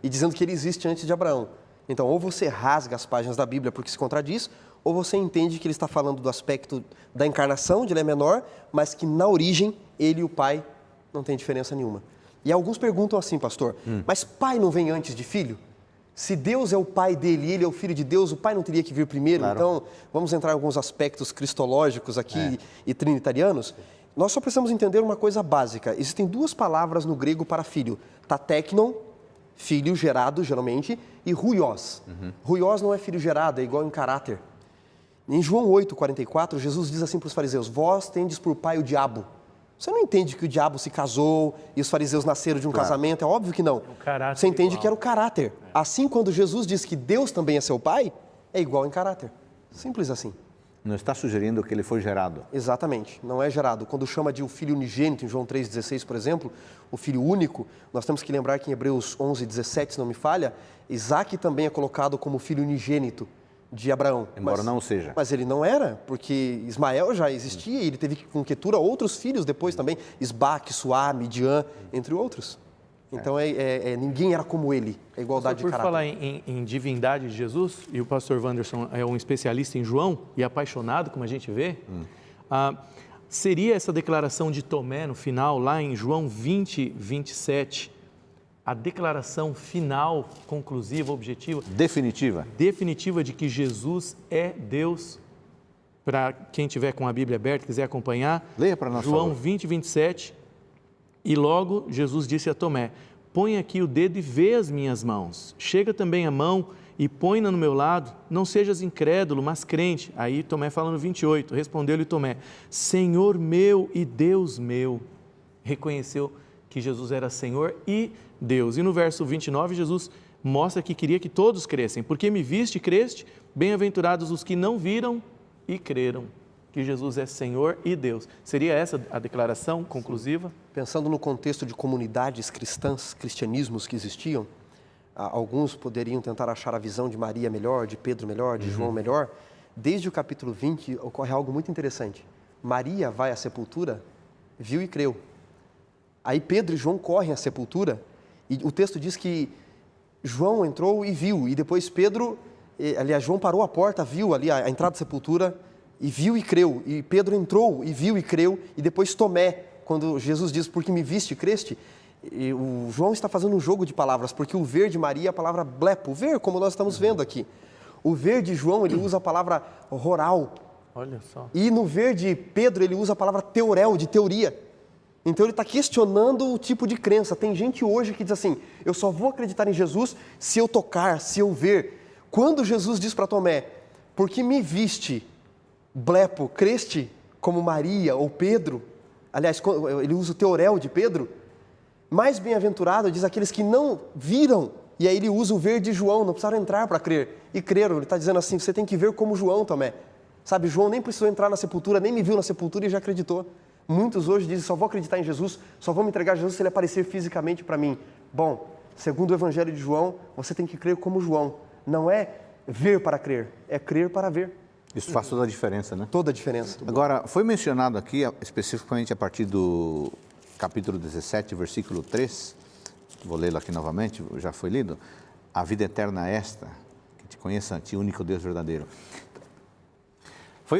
B: E dizendo que ele existe antes de Abraão. Então, ou você rasga as páginas da Bíblia porque se contradiz, ou você entende que ele está falando do aspecto da encarnação, de ele é menor, mas que na origem ele e o Pai não têm diferença nenhuma. E alguns perguntam assim, pastor, mas Pai não vem antes de Filho? Se Deus é o Pai dele e ele é o Filho de Deus, o Pai não teria que vir primeiro? Claro. Então, vamos entrar em alguns aspectos cristológicos aqui e trinitarianos. Nós só precisamos entender uma coisa básica. Existem duas palavras no grego para filho. Tateknon, filho gerado, geralmente, e ruios. Ruios não é filho gerado, é igual em caráter. Em João 8:44, Jesus diz assim para os fariseus, vós tendes por pai o diabo. Você não entende que o diabo se casou e os fariseus nasceram de um casamento? É óbvio que não. Você entende que era o caráter. Assim, quando Jesus diz que Deus também é seu pai, é igual em caráter. Simples assim.
A: Não está sugerindo que ele foi gerado.
B: Exatamente, não é gerado. Quando chama de o filho unigênito, em João 3,16, por exemplo, o filho único, nós temos que lembrar que em Hebreus 11:17, se não me falha, Isaac também é colocado como filho unigênito de Abraão.
A: Embora não seja.
B: Mas ele não era, porque Ismael já existia e ele teve com Quetura outros filhos depois também, Isbaque, Suá, Midian, entre outros. Então, ninguém era como ele, a igualdade de caráter.
C: Por falar em divindade de Jesus, e o pastor Wanderson é um especialista em João e apaixonado, como a gente vê, seria essa declaração de Tomé no final, lá em João 20:27, a declaração final, conclusiva, objetiva?
A: Definitiva.
C: Definitiva de que Jesus é Deus. Para quem tiver com a Bíblia aberta, quiser acompanhar.
A: Leia para nós.
C: João 20:27. E logo Jesus disse a Tomé, põe aqui o dedo e vê as minhas mãos. Chega também a mão e põe-na no meu lado. Não sejas incrédulo, mas crente. Aí Tomé fala no 28, respondeu-lhe Tomé, Senhor meu e Deus meu. Reconheceu que Jesus era Senhor e Deus. E no verso 29, Jesus mostra que queria que todos crescem. Porque me viste e creste, bem-aventurados os que não viram e creram. Que Jesus é Senhor e Deus. Seria essa a declaração conclusiva?
B: Pensando no contexto de comunidades cristãs, cristianismos que existiam, alguns poderiam tentar achar a visão de Maria melhor, de Pedro melhor, de João melhor. Desde o capítulo 20 ocorre algo muito interessante. Maria vai à sepultura, viu e creu. Aí Pedro e João correm à sepultura e o texto diz que João entrou e viu. E depois Pedro, aliás, João parou a porta, viu ali a entrada da sepultura, e viu e creu, e Pedro entrou e viu e creu, e depois Tomé, quando Jesus diz, porque me viste e creste, e o João está fazendo um jogo de palavras, porque o ver de Maria é a palavra blepo, ver, como nós estamos vendo aqui. O ver de João, ele usa a palavra roral.
C: Olha só.
B: E no ver de Pedro, ele usa a palavra teorel, de teoria. Então ele está questionando o tipo de crença. Tem gente hoje que diz assim, eu só vou acreditar em Jesus se eu tocar, se eu ver. Quando Jesus diz para Tomé, porque me viste, blepo, creste, como Maria ou Pedro, aliás, ele usa o teorel de Pedro, mais bem-aventurado, diz aqueles que não viram, e aí ele usa o ver de João, não precisaram entrar para crer, e creram, ele está dizendo assim, você tem que ver como João, Tomé, sabe, João nem precisou entrar na sepultura, nem me viu na sepultura e já acreditou. Muitos hoje dizem, só vou acreditar em Jesus, só vou me entregar a Jesus se ele aparecer fisicamente para mim. Bom, segundo o Evangelho de João, você tem que crer como João, não é ver para crer, é crer para ver.
A: Isso faz toda a diferença, né?
B: Toda a diferença.
A: Agora, foi mencionado aqui, especificamente a partir do capítulo 17, versículo 3, vou lê-lo aqui novamente, já foi lido, a vida eterna é esta, que te conheça a ti, único Deus verdadeiro.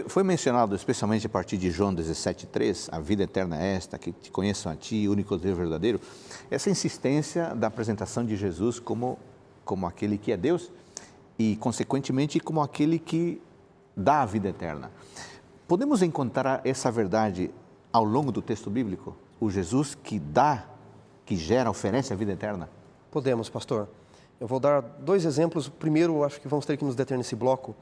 A: Foi mencionado especialmente a partir de João 17, 3, a vida eterna é esta, que te conheçam a ti, único Deus verdadeiro, essa insistência da apresentação de Jesus como aquele que é Deus e, consequentemente, como aquele que dá a vida eterna. Podemos encontrar essa verdade ao longo do texto bíblico? O Jesus que dá, que gera, oferece a vida eterna?
B: Podemos, pastor. Eu vou dar dois exemplos. Primeiro, acho que vamos ter que nos deter nesse bloco.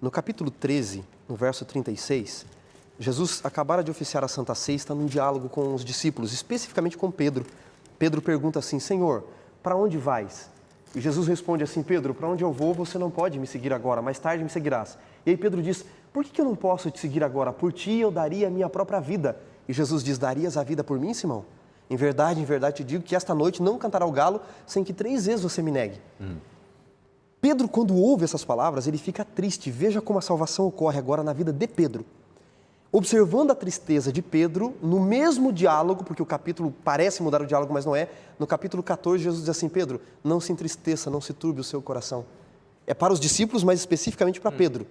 B: No capítulo 13, no verso 36, Jesus acabara de oficiar a Santa Ceia, está num diálogo com os discípulos, especificamente com Pedro. Pedro pergunta assim, Senhor, para onde vais? E Jesus responde assim, Pedro, para onde eu vou, você não pode me seguir agora, mais tarde me seguirás. E aí Pedro diz, por que eu não posso te seguir agora? Por ti eu daria a minha própria vida. E Jesus diz, darias a vida por mim, Simão? Em verdade te digo que esta noite não cantará o galo sem que 3 vezes você me negue. Pedro, quando ouve essas palavras, ele fica triste. Veja como a salvação ocorre agora na vida de Pedro. Observando a tristeza de Pedro, no mesmo diálogo, porque o capítulo parece mudar o diálogo, mas não é, no capítulo 14, Jesus diz assim, Pedro, não se entristeça, não se turbe o seu coração. É para os discípulos, mas especificamente para Pedro.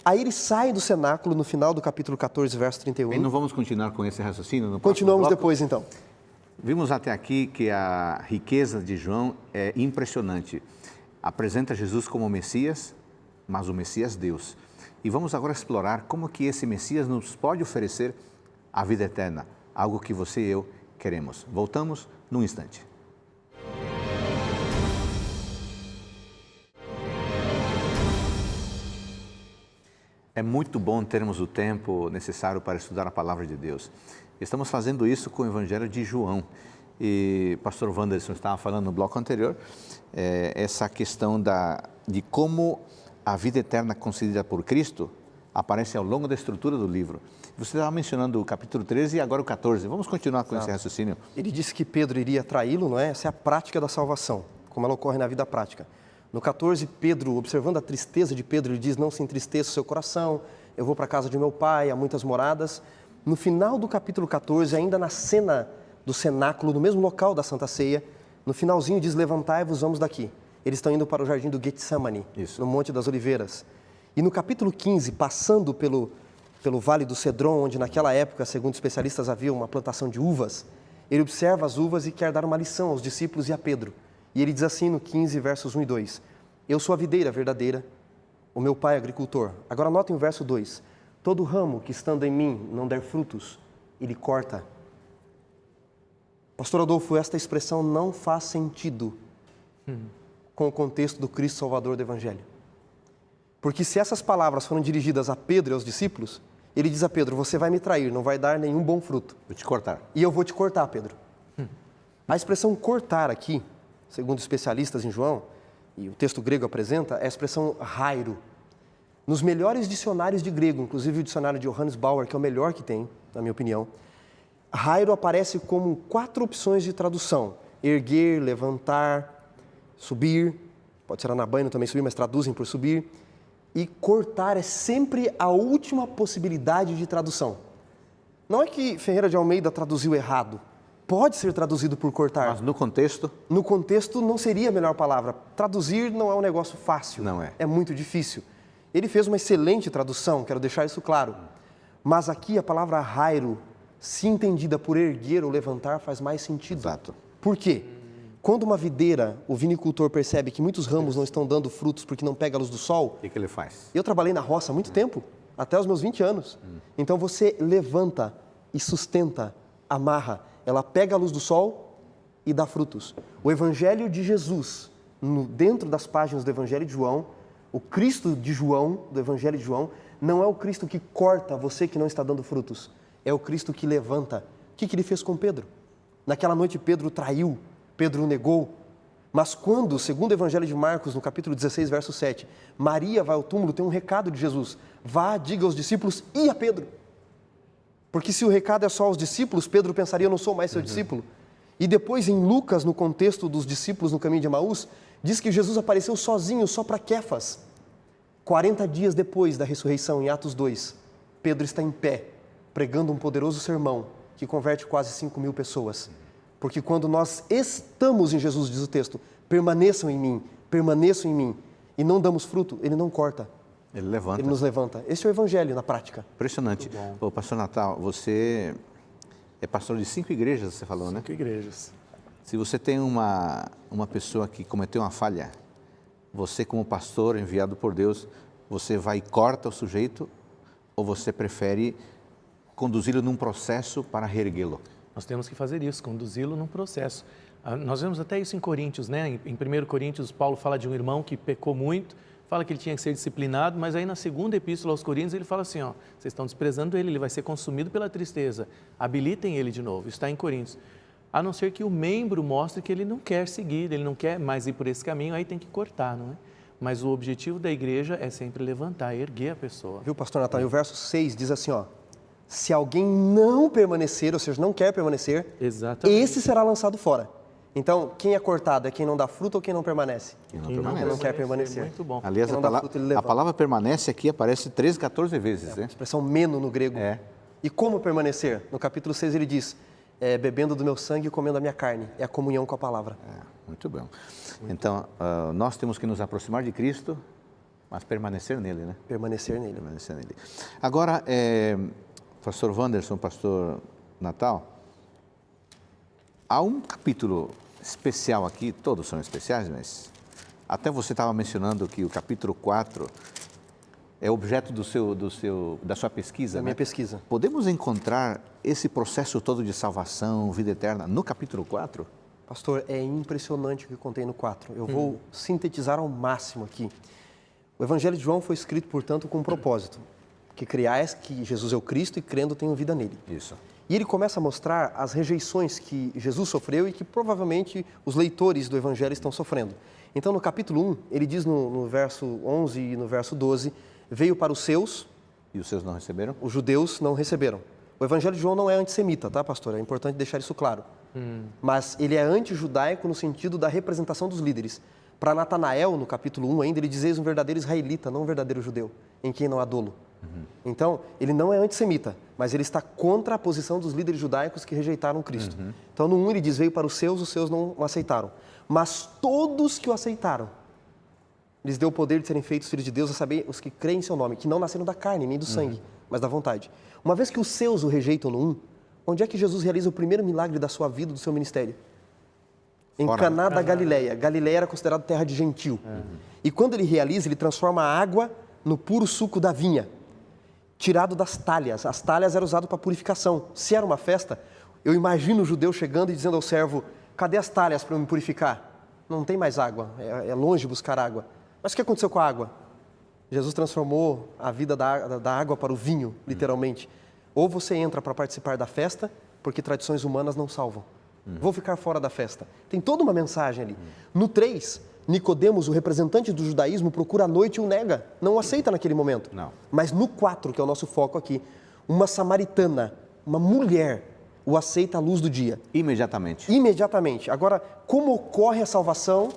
B: Aí ele sai do cenáculo no final do capítulo 14, verso 31.
A: E não vamos continuar com esse raciocínio? No
B: Continuamos
A: bloco?
B: depois, então.
A: Vimos até aqui que a riqueza de João é impressionante. Apresenta Jesus como o Messias, mas o Messias Deus. E vamos agora explorar como que esse Messias nos pode oferecer a vida eterna, algo que você e eu queremos. Voltamos num instante. É muito bom termos o tempo necessário para estudar a Palavra de Deus. Estamos fazendo isso com o Evangelho de João. E o pastor Wanderson estava falando no bloco anterior, essa questão de como a vida eterna concedida por Cristo aparece ao longo da estrutura do livro. Você estava mencionando o capítulo 13 e agora o 14. Vamos continuar com esse raciocínio.
B: Ele disse que Pedro iria traí-lo, não é? Essa é a prática da salvação, como ela ocorre na vida prática. No 14, Pedro, observando a tristeza de Pedro, ele diz, não se entristeça o seu coração, eu vou para a casa de meu pai, há muitas moradas. No final do capítulo 14, ainda na cena do cenáculo, no mesmo local da Santa Ceia, no finalzinho diz, levantai-vos, vamos daqui. Eles estão indo para o jardim do Getsemane, no Monte das Oliveiras. E no capítulo 15, passando pelo Vale do Cedron, onde naquela época, segundo especialistas, havia uma plantação de uvas, ele observa as uvas e quer dar uma lição aos discípulos e a Pedro. E ele diz assim no 15, versos 1 e 2, eu sou a videira verdadeira, o meu pai é agricultor. Agora notem o verso 2, todo ramo que estando em mim não der frutos, ele corta. Pastor Adolfo, esta expressão não faz sentido com o contexto do Cristo Salvador do Evangelho. Porque se essas palavras foram dirigidas a Pedro e aos discípulos, ele diz a Pedro, você vai me trair, não vai dar nenhum bom fruto.
A: Vou te cortar.
B: E eu vou te cortar, Pedro. A expressão cortar aqui, segundo especialistas em João, e o texto grego apresenta, é a expressão rairo. Nos melhores dicionários de grego, inclusive o dicionário de Johannes Bauer, que é o melhor que tem, na minha opinião, rairo aparece como 4 opções de tradução. Erguer, levantar, subir, pode ser anabaino também subir, mas traduzem por subir. E cortar é sempre a última possibilidade de tradução. Não é que Ferreira de Almeida traduziu errado. Pode ser traduzido por cortar.
A: Mas no contexto?
B: No contexto não seria a melhor palavra. Traduzir não é um negócio fácil.
A: Não é.
B: É muito difícil. Ele fez uma excelente tradução, quero deixar isso claro. Mas aqui a palavra rairo, se entendida por erguer ou levantar, faz mais sentido.
A: Exato.
B: Por quê? Quando uma videira, o vinicultor percebe que muitos ramos não estão dando frutos porque não pega a luz do sol...
A: O que ele faz?
B: Eu trabalhei na roça há muito tempo, até os meus 20 anos. Então você levanta e sustenta, amarra. Ela pega a luz do sol e dá frutos. O Evangelho de Jesus, dentro das páginas do Evangelho de João, o Cristo de João, do Evangelho de João, não é o Cristo que corta você que não está dando frutos. É o Cristo que levanta. O que ele fez com Pedro? Naquela noite Pedro traiu, Pedro o negou. Mas quando, segundo o Evangelho de Marcos, no capítulo 16, verso 7, Maria vai ao túmulo, tem um recado de Jesus. Vá, diga aos discípulos e a Pedro. Porque se o recado é só aos discípulos, Pedro pensaria, eu não sou mais seu discípulo. E depois em Lucas, no contexto dos discípulos no caminho de Emaús, diz que Jesus apareceu sozinho, só para Quefas. 40 dias depois da ressurreição, em Atos 2, Pedro está em pé, pregando um poderoso sermão que converte quase 5.000 pessoas. Porque quando nós estamos em Jesus, diz o texto, permaneçam em mim, e não damos fruto, ele não corta.
A: Ele levanta.
B: Ele nos levanta. Esse é o Evangelho na prática.
A: Impressionante. Ô, pastor Natal, você é pastor de 5 igrejas, você falou, né?
C: 5 igrejas.
A: Se você tem uma pessoa que cometeu uma falha, você como pastor enviado por Deus, você vai e corta o sujeito ou você prefere conduzi-lo num processo para reerguê-lo?
C: Nós temos que fazer isso, conduzi-lo num processo. Nós vemos até isso em Coríntios, né? Em 1 Coríntios, Paulo fala de um irmão que pecou muito, fala que ele tinha que ser disciplinado, mas aí na segunda epístola aos Coríntios ele fala assim, ó, vocês estão desprezando ele vai ser consumido pela tristeza, habilitem ele de novo, isso está em Coríntios. a não ser que o membro mostre que ele não quer seguir, ele não quer mais ir por esse caminho, aí tem que cortar, não é? Mas o objetivo da igreja é sempre levantar, erguer a pessoa.
B: Viu, pastor Natan? E o verso 6 diz assim, ó, se alguém não permanecer, ou seja, não quer permanecer,
C: Exatamente.
B: esse será lançado fora. Então, quem é cortado é quem não dá fruto ou quem não permanece?
A: Quem
B: Quem não quer permanecer.
C: Muito bom.
A: Aliás,
B: Quem não dá fruto, ele
A: a
B: levanta.
A: palavra permanece aqui aparece 13, 14 vezes, né?
B: Expressão meno no grego.
A: É.
B: E como permanecer? No capítulo 6 ele diz, bebendo do meu sangue e comendo a minha carne. É a comunhão com a palavra.
A: Muito bem. Então, nós temos que nos aproximar de Cristo, mas permanecer nele, né?
B: Permanecer nele.
A: Permanecer nele. Agora, pastor Wanderson, pastor Natal, há um capítulo especial aqui, todos são especiais, mas até você estava mencionando que o capítulo 4 é objeto da sua pesquisa,
B: Da
A: né?
B: minha pesquisa.
A: Podemos encontrar esse processo todo de salvação, vida eterna, no capítulo 4?
B: Pastor, é impressionante o que contém no 4. Eu vou sintetizar ao máximo aqui. O Evangelho de João foi escrito, portanto, com um propósito. Que criais que Jesus é o Cristo e crendo tenham vida nele.
A: Isso.
B: E ele começa a mostrar as rejeições que Jesus sofreu e que provavelmente os leitores do Evangelho estão sofrendo. Então, no capítulo 1, ele diz no verso 11 e no verso 12, veio para os seus,
A: E os seus não receberam?
B: os judeus não receberam. O Evangelho de João não é antissemita, tá, pastor? É importante deixar isso claro. Mas ele é anti-judaico no sentido da representação dos líderes. Para Natanael, no capítulo 1 ainda, ele diz eis um verdadeiro israelita, não um verdadeiro judeu, em quem não há dolo. Então, ele não é antissemita, mas ele está contra a posição dos líderes judaicos que rejeitaram Cristo. Então, no 1 ele diz, veio para os seus não o aceitaram. Mas todos que o aceitaram, lhes deu o poder de serem feitos filhos de Deus, a saber, os que creem em seu nome, que não nasceram da carne, nem do sangue, mas da vontade. Uma vez que os seus o rejeitam no 1, onde é que Jesus realiza o primeiro milagre da sua vida, do seu ministério? Em
A: Fora.
B: Caná da Galileia. Galileia era considerada terra de gentil. E quando ele realiza, ele transforma a água no puro suco da vinha, tirado das talhas. As talhas eram usadas para purificação. Se era uma festa, eu imagino o judeu chegando e dizendo ao servo, cadê as talhas para eu me purificar? Não tem mais água, é longe buscar água. Mas o que aconteceu com a água? Jesus transformou a vida da água para o vinho, literalmente. Ou você entra para participar da festa, porque tradições humanas não salvam. Vou ficar fora da festa. Tem toda uma mensagem ali. No 3, Nicodemos, o representante do judaísmo, procura à noite e o nega. Não o aceita naquele momento.
A: Não.
B: Mas no 4, que é o nosso foco aqui, uma samaritana, uma mulher, o aceita à luz do dia.
A: Imediatamente.
B: Imediatamente. Agora, como ocorre a salvação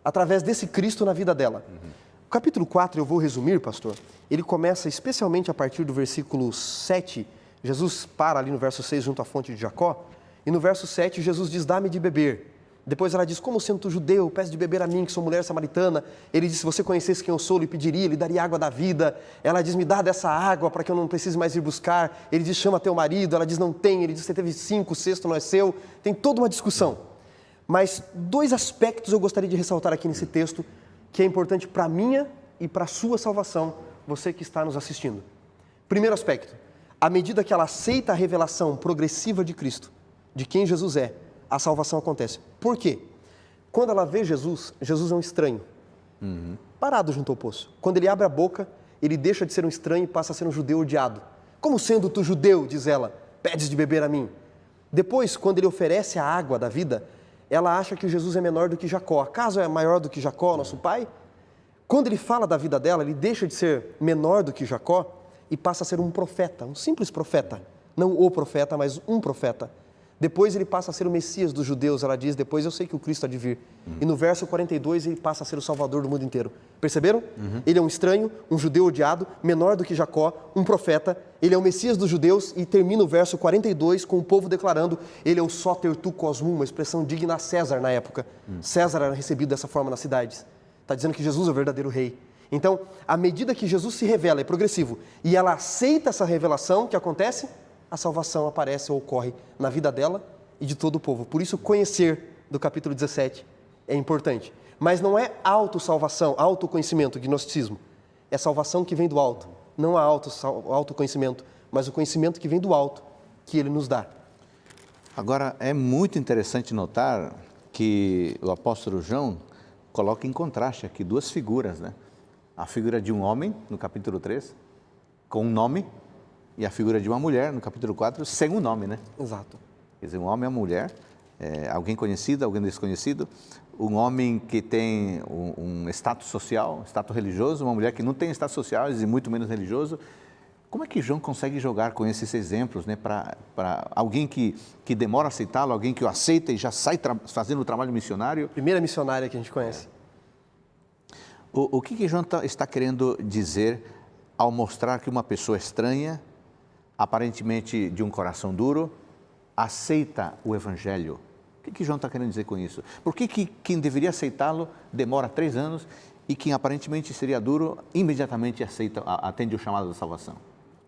B: através desse Cristo na vida dela? O capítulo 4, eu vou resumir, pastor, ele começa especialmente a partir do versículo 7. Jesus para ali no verso 6 junto à fonte de Jacó. E no verso 7, Jesus diz, dá-me de beber. Depois ela diz, como sendo tu judeu, peço de beber a mim, que sou mulher samaritana. Ele diz, se você conhecesse quem eu sou, lhe pediria, lhe daria água da vida. Ela diz, me dá dessa água para que eu não precise mais ir buscar. Ele diz, chama teu marido. Ela diz, não tem. Ele diz, você teve 5, o sexto não é seu. Tem toda uma discussão. Mas 2 aspectos eu gostaria de ressaltar aqui nesse texto, que é importante para a minha e para a sua salvação, você que está nos assistindo. Primeiro aspecto, à medida que ela aceita a revelação progressiva de Cristo, de quem Jesus é, a salvação acontece. Por quê? Quando ela vê Jesus, Jesus é um estranho, parado junto ao poço. Quando ele abre a boca, ele deixa de ser um estranho e passa a ser um judeu odiado. Como sendo tu judeu, diz ela, pedes de beber a mim. Depois, quando ele oferece a água da vida, ela acha que Jesus é menor do que Jacó. Acaso é maior do que Jacó, nosso pai? Quando ele fala da vida dela, ele deixa de ser menor do que Jacó e passa a ser um profeta, um simples profeta. Não o profeta, mas um profeta. Depois ele passa a ser o Messias dos judeus, ela diz, depois eu sei que o Cristo há de vir. E no verso 42 ele passa a ser o Salvador do mundo inteiro. Perceberam? Ele é um estranho, um judeu odiado, menor do que Jacó, um profeta, ele é o Messias dos judeus e termina o verso 42 com o povo declarando, ele é o Soter tu cosmum, uma expressão digna a César na época. César era recebido dessa forma nas cidades. Está dizendo que Jesus é o verdadeiro rei. Então, à medida que Jesus se revela, é progressivo, e ela aceita essa revelação, o que acontece? A salvação aparece ou ocorre na vida dela e de todo o povo. Por isso, conhecer do capítulo 17 é importante. Mas não é autossalvação, autoconhecimento, gnosticismo. É salvação que vem do alto. Não há autoconhecimento, mas o conhecimento que vem do alto, que ele nos dá.
A: Agora, é muito interessante notar que o apóstolo João coloca em contraste aqui 2 figuras, né? A figura de um homem, no capítulo 3, com um nome, e a figura de uma mulher, no capítulo 4, sem um nome, né?
B: Exato.
A: Quer dizer, um homem e uma mulher, alguém conhecido, alguém desconhecido, um homem que tem um status social, status religioso, uma mulher que não tem status social e muito menos religioso. Como é que João consegue jogar com esses exemplos, né, para alguém que demora a aceitá-lo, alguém que o aceita e já sai fazendo o trabalho missionário?
B: Primeira missionária que a gente conhece.
A: O que João está querendo dizer ao mostrar que uma pessoa estranha, aparentemente de um coração duro, aceita o Evangelho? O que João está querendo dizer com isso? Por que quem deveria aceitá-lo demora 3 anos e quem aparentemente seria duro, imediatamente aceita, atende o chamado da salvação?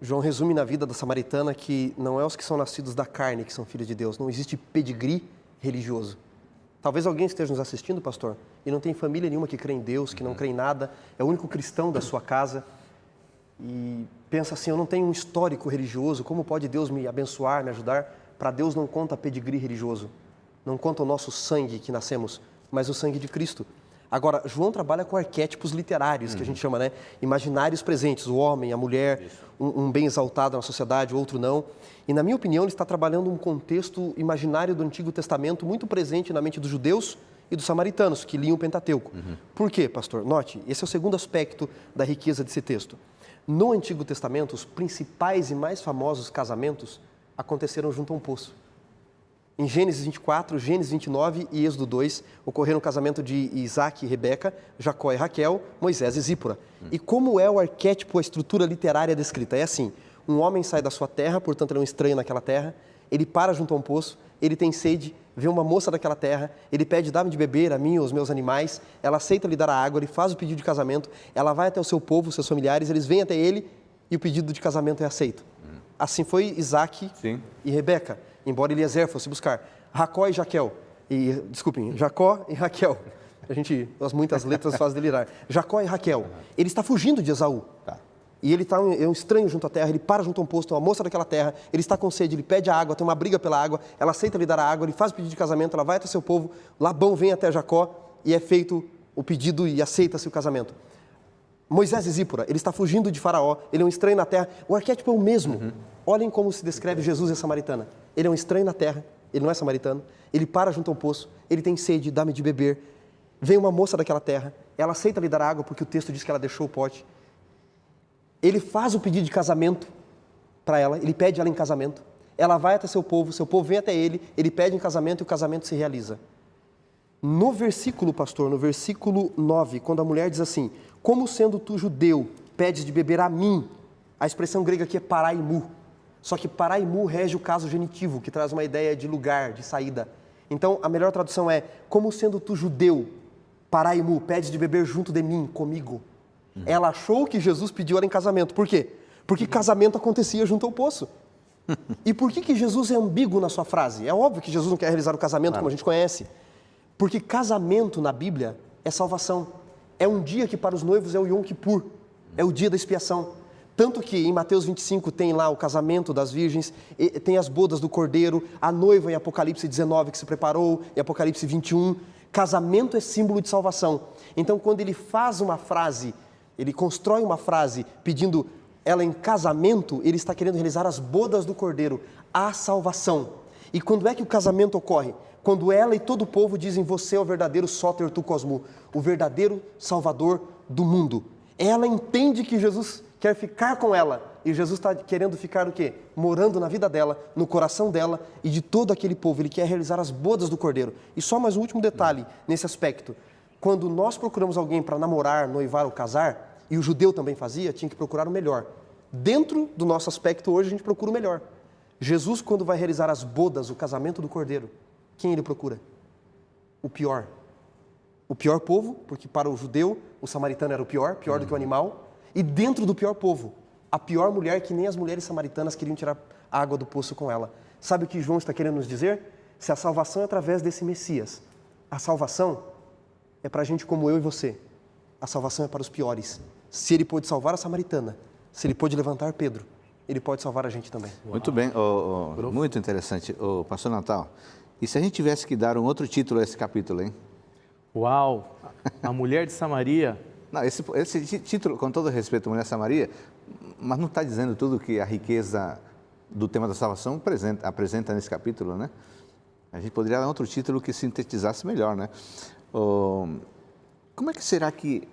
B: João resume na vida da samaritana que não é os que são nascidos da carne que são filhos de Deus. Não existe pedigree religioso. Talvez alguém esteja nos assistindo, pastor, e não tem família nenhuma que crê em Deus, que não crê em nada, é o único cristão da sua casa e pensa assim, eu não tenho um histórico religioso, como pode Deus me abençoar, me ajudar? Para Deus não conta pedigree religioso, não conta o nosso sangue que nascemos, mas o sangue de Cristo. Agora, João trabalha com arquétipos literários, que a gente chama, né? Imaginários presentes, o homem, a mulher, um bem exaltado na sociedade, outro não. E, na minha opinião, ele está trabalhando um contexto imaginário do Antigo Testamento muito presente na mente dos judeus e dos samaritanos, que liam o Pentateuco. Por quê, pastor? Note, esse é o segundo aspecto da riqueza desse texto. No Antigo Testamento, os principais e mais famosos casamentos aconteceram junto a um poço. Em Gênesis 24, Gênesis 29 e Êxodo 2, ocorreram o casamento de Isaac e Rebeca, Jacó e Raquel, Moisés e Zípora. E como é o arquétipo, a estrutura literária descrita? É assim, um homem sai da sua terra, portanto ele é um estranho naquela terra, ele para junto a um poço, ele tem sede, vê uma moça daquela terra, ele pede, dá-me de beber a mim e aos meus animais, ela aceita lhe dar a água, ele faz o pedido de casamento, ela vai até o seu povo, seus familiares, eles vêm até ele e o pedido de casamento é aceito. Assim foi Isaac e Rebeca. Embora Eliezer fosse buscar Jacó e Raquel, Jacó e Raquel. Muitas letras fazem delirar. Jacó e Raquel. Ele está fugindo de Esaú. E ele é um estranho junto à terra, ele para junto a um poço, uma moça daquela terra, ele está com sede, ele pede a água, tem uma briga pela água, ela aceita lhe dar a água, ele faz o pedido de casamento, ela vai até seu povo, Labão vem até Jacó e é feito o pedido e aceita-se o casamento. Moisés e Zípora, ele está fugindo de Faraó, ele é um estranho na terra, o arquétipo é o mesmo. Olhem como se descreve Jesus e a samaritana. Ele é um estranho na terra, ele não é samaritano, ele para junto ao poço, ele tem sede, dá-me de beber. Vem uma moça daquela terra, ela aceita lhe dar água porque o texto diz que ela deixou o pote. Ele faz o pedido de casamento para ela, ele pede ela em casamento. Ela vai até seu povo vem até ele pede em casamento e o casamento se realiza. No versículo, pastor, no versículo 9, quando a mulher diz assim, como sendo tu judeu, pedes de beber a mim, a expressão grega aqui é paraimu. Só que paraimu rege o caso genitivo, que traz uma ideia de lugar, de saída. Então, a melhor tradução é, como sendo tu judeu, paraimu, pedes de beber junto de mim, comigo. Ela achou que Jesus pediu ela em casamento. Por quê? Porque casamento acontecia junto ao poço. E por que Jesus é ambíguo na sua frase? É óbvio que Jesus não quer realizar o casamento como a gente conhece. Porque casamento na Bíblia é salvação. É um dia que para os noivos é o Yom Kippur, é o dia da expiação. Tanto que em Mateus 25 tem lá o casamento das virgens, tem as bodas do Cordeiro, a noiva em Apocalipse 19 que se preparou, em Apocalipse 21. Casamento é símbolo de salvação. Então quando ele faz uma frase, ele constrói uma frase pedindo ela em casamento, ele está querendo realizar as bodas do Cordeiro, a salvação. E quando é que o casamento ocorre? Quando ela e todo o povo dizem, você é o verdadeiro Soter tu Cosmu, o verdadeiro Salvador do mundo. Ela entende que Jesus quer ficar com ela, e Jesus está querendo ficar o quê? Morando na vida dela, no coração dela e de todo aquele povo. Ele quer realizar as bodas do Cordeiro. E só mais um último detalhe nesse aspecto. Quando nós procuramos alguém para namorar, noivar ou casar, e o judeu também fazia, tinha que procurar o melhor. Dentro do nosso aspecto hoje, a gente procura o melhor. Jesus, quando vai realizar as bodas, o casamento do Cordeiro, quem ele procura? O pior. O pior povo, porque para o judeu, o samaritano era o pior do que o animal. E dentro do pior povo, a pior mulher que nem as mulheres samaritanas queriam tirar a água do poço com ela. Sabe o que João está querendo nos dizer? Se a salvação é através desse Messias, a salvação é para gente como eu e você. A salvação é para os piores. Se ele pôde salvar a samaritana, se ele pôde levantar Pedro, ele pode salvar a gente também.
A: Muito bem, muito interessante. Pastor Natal, e se a gente tivesse que dar um outro título a esse capítulo, hein?
C: Uau! A mulher de Samaria...
A: Não, esse título, com todo respeito, Mulher de Samaria, mas não está dizendo tudo que a riqueza do tema da salvação apresenta nesse capítulo, né? A gente poderia dar outro título que sintetizasse melhor, né? Como é que será que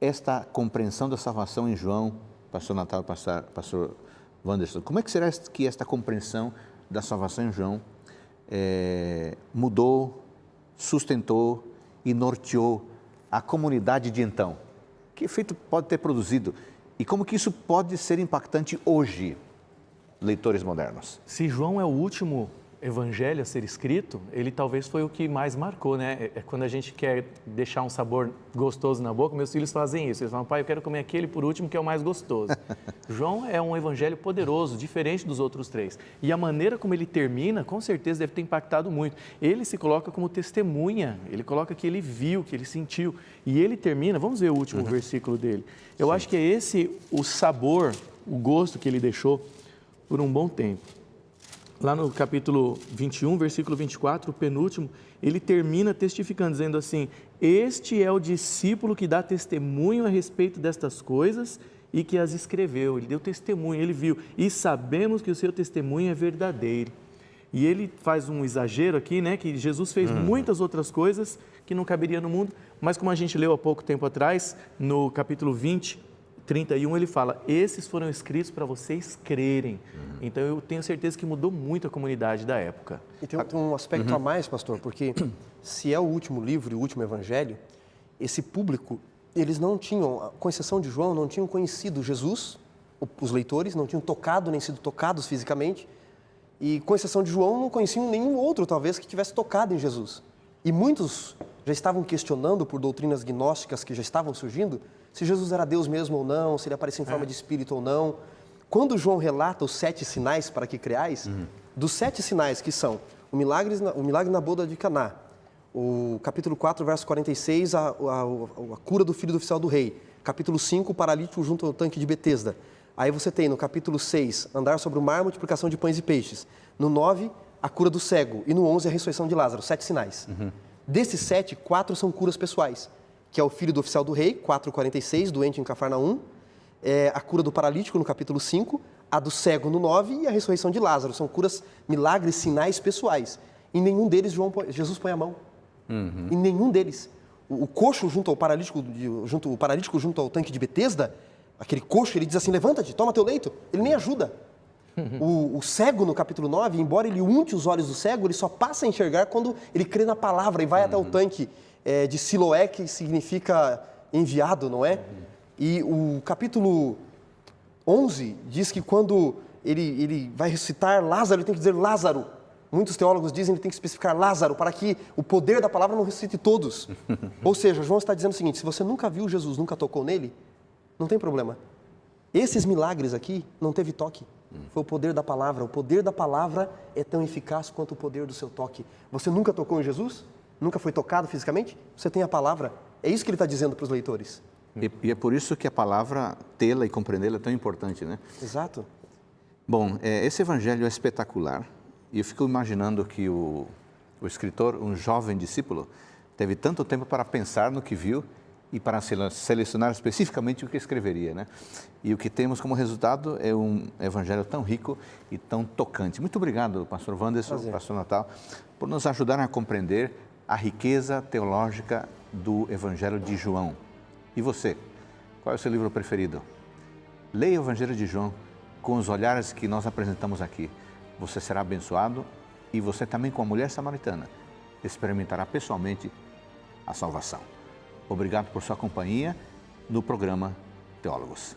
A: esta compreensão da salvação em João, pastor Natal e pastor Wanderson, como é que será que esta compreensão da salvação em João mudou, sustentou e norteou a comunidade de então? Que efeito pode ter produzido? E como que isso pode ser impactante hoje, leitores modernos?
C: Se João é o último evangelho a ser escrito, ele talvez foi o que mais marcou, né? É quando a gente quer deixar um sabor gostoso na boca, meus filhos fazem isso. Eles falam, pai, eu quero comer aquele por último que é o mais gostoso. João é um evangelho poderoso, diferente dos outros três. E a maneira como ele termina, com certeza deve ter impactado muito. Ele se coloca como testemunha, ele coloca que ele viu, que ele sentiu. E ele termina, vamos ver o último versículo dele. Eu acho que é esse o sabor, o gosto que ele deixou por um bom tempo. Lá no capítulo 21, versículo 24, o penúltimo, ele termina testificando, dizendo assim, este é o discípulo que dá testemunho a respeito destas coisas e que as escreveu. Ele deu testemunho, ele viu. E sabemos que o seu testemunho é verdadeiro. E ele faz um exagero aqui, né, que Jesus fez muitas outras coisas que não caberia no mundo, mas como a gente leu há pouco tempo atrás, no capítulo 20, 31, ele fala, esses foram escritos para vocês crerem. Então, eu tenho certeza que mudou muito a comunidade da época.
B: E tem um aspecto a mais, pastor, porque se é o último livro e o último evangelho, esse público, eles não tinham, com exceção de João, não tinham conhecido Jesus, os leitores, não tinham tocado nem sido tocados fisicamente, e com exceção de João, não conheciam nenhum outro, talvez, que tivesse tocado em Jesus. E muitos já estavam questionando por doutrinas gnósticas que já estavam surgindo, se Jesus era Deus mesmo ou não, se ele aparecia em forma de espírito ou não. Quando João relata os 7 sinais para que creais, dos 7 sinais que são o milagre na boda de Caná, o capítulo 4, verso 46, a cura do filho do oficial do rei, capítulo 5, o paralítico junto ao tanque de Betesda. Aí você tem no capítulo 6, andar sobre o mar, multiplicação de pães e peixes. No 9, a cura do cego. E no 11, a ressurreição de Lázaro, 7 sinais. Desses 7, 4 são curas pessoais, que é o filho do oficial do rei, 4,46, doente em Cafarnaum, a cura do paralítico no capítulo 5, a do cego no 9 e a ressurreição de Lázaro. São curas, milagres, sinais pessoais. Em nenhum deles Jesus põe a mão. Em nenhum deles. O coxo junto ao paralítico, junto ao tanque de Betesda, aquele coxo, ele diz assim, levanta-te, toma teu leito. Ele nem ajuda. O cego no capítulo 9, embora ele unte os olhos do cego, ele só passa a enxergar quando ele crê na palavra e vai até o tanque de Siloé, que significa enviado, não é? E o capítulo 11 diz que quando ele vai ressuscitar Lázaro, ele tem que dizer Lázaro. Muitos teólogos dizem que ele tem que especificar Lázaro, para que o poder da palavra não ressuscite todos. Ou seja, João está dizendo o seguinte, se você nunca viu Jesus, nunca tocou nele, não tem problema. Esses milagres aqui não teve toque. Foi o poder da palavra. O poder da palavra é tão eficaz quanto o poder do seu toque. Você nunca tocou em Jesus? Nunca foi tocado fisicamente? Você tem a palavra. É isso que ele está dizendo para os leitores.
A: E é por isso que a palavra, tê-la e compreendê-la é tão importante, né?
B: Exato.
A: Bom, esse evangelho é espetacular. E eu fico imaginando que o escritor, um jovem discípulo, teve tanto tempo para pensar no que viu e para selecionar especificamente o que escreveria, né? E o que temos como resultado é um evangelho tão rico e tão tocante. Muito obrigado, pastor Wanderson, pastor Natal, por nos ajudar a compreender a riqueza teológica do evangelho de João. E você, qual é o seu livro preferido? Leia o evangelho de João com os olhares que nós apresentamos aqui. Você será abençoado e você também, com a mulher samaritana, experimentará pessoalmente a salvação. Obrigado por sua companhia no programa Teólogos.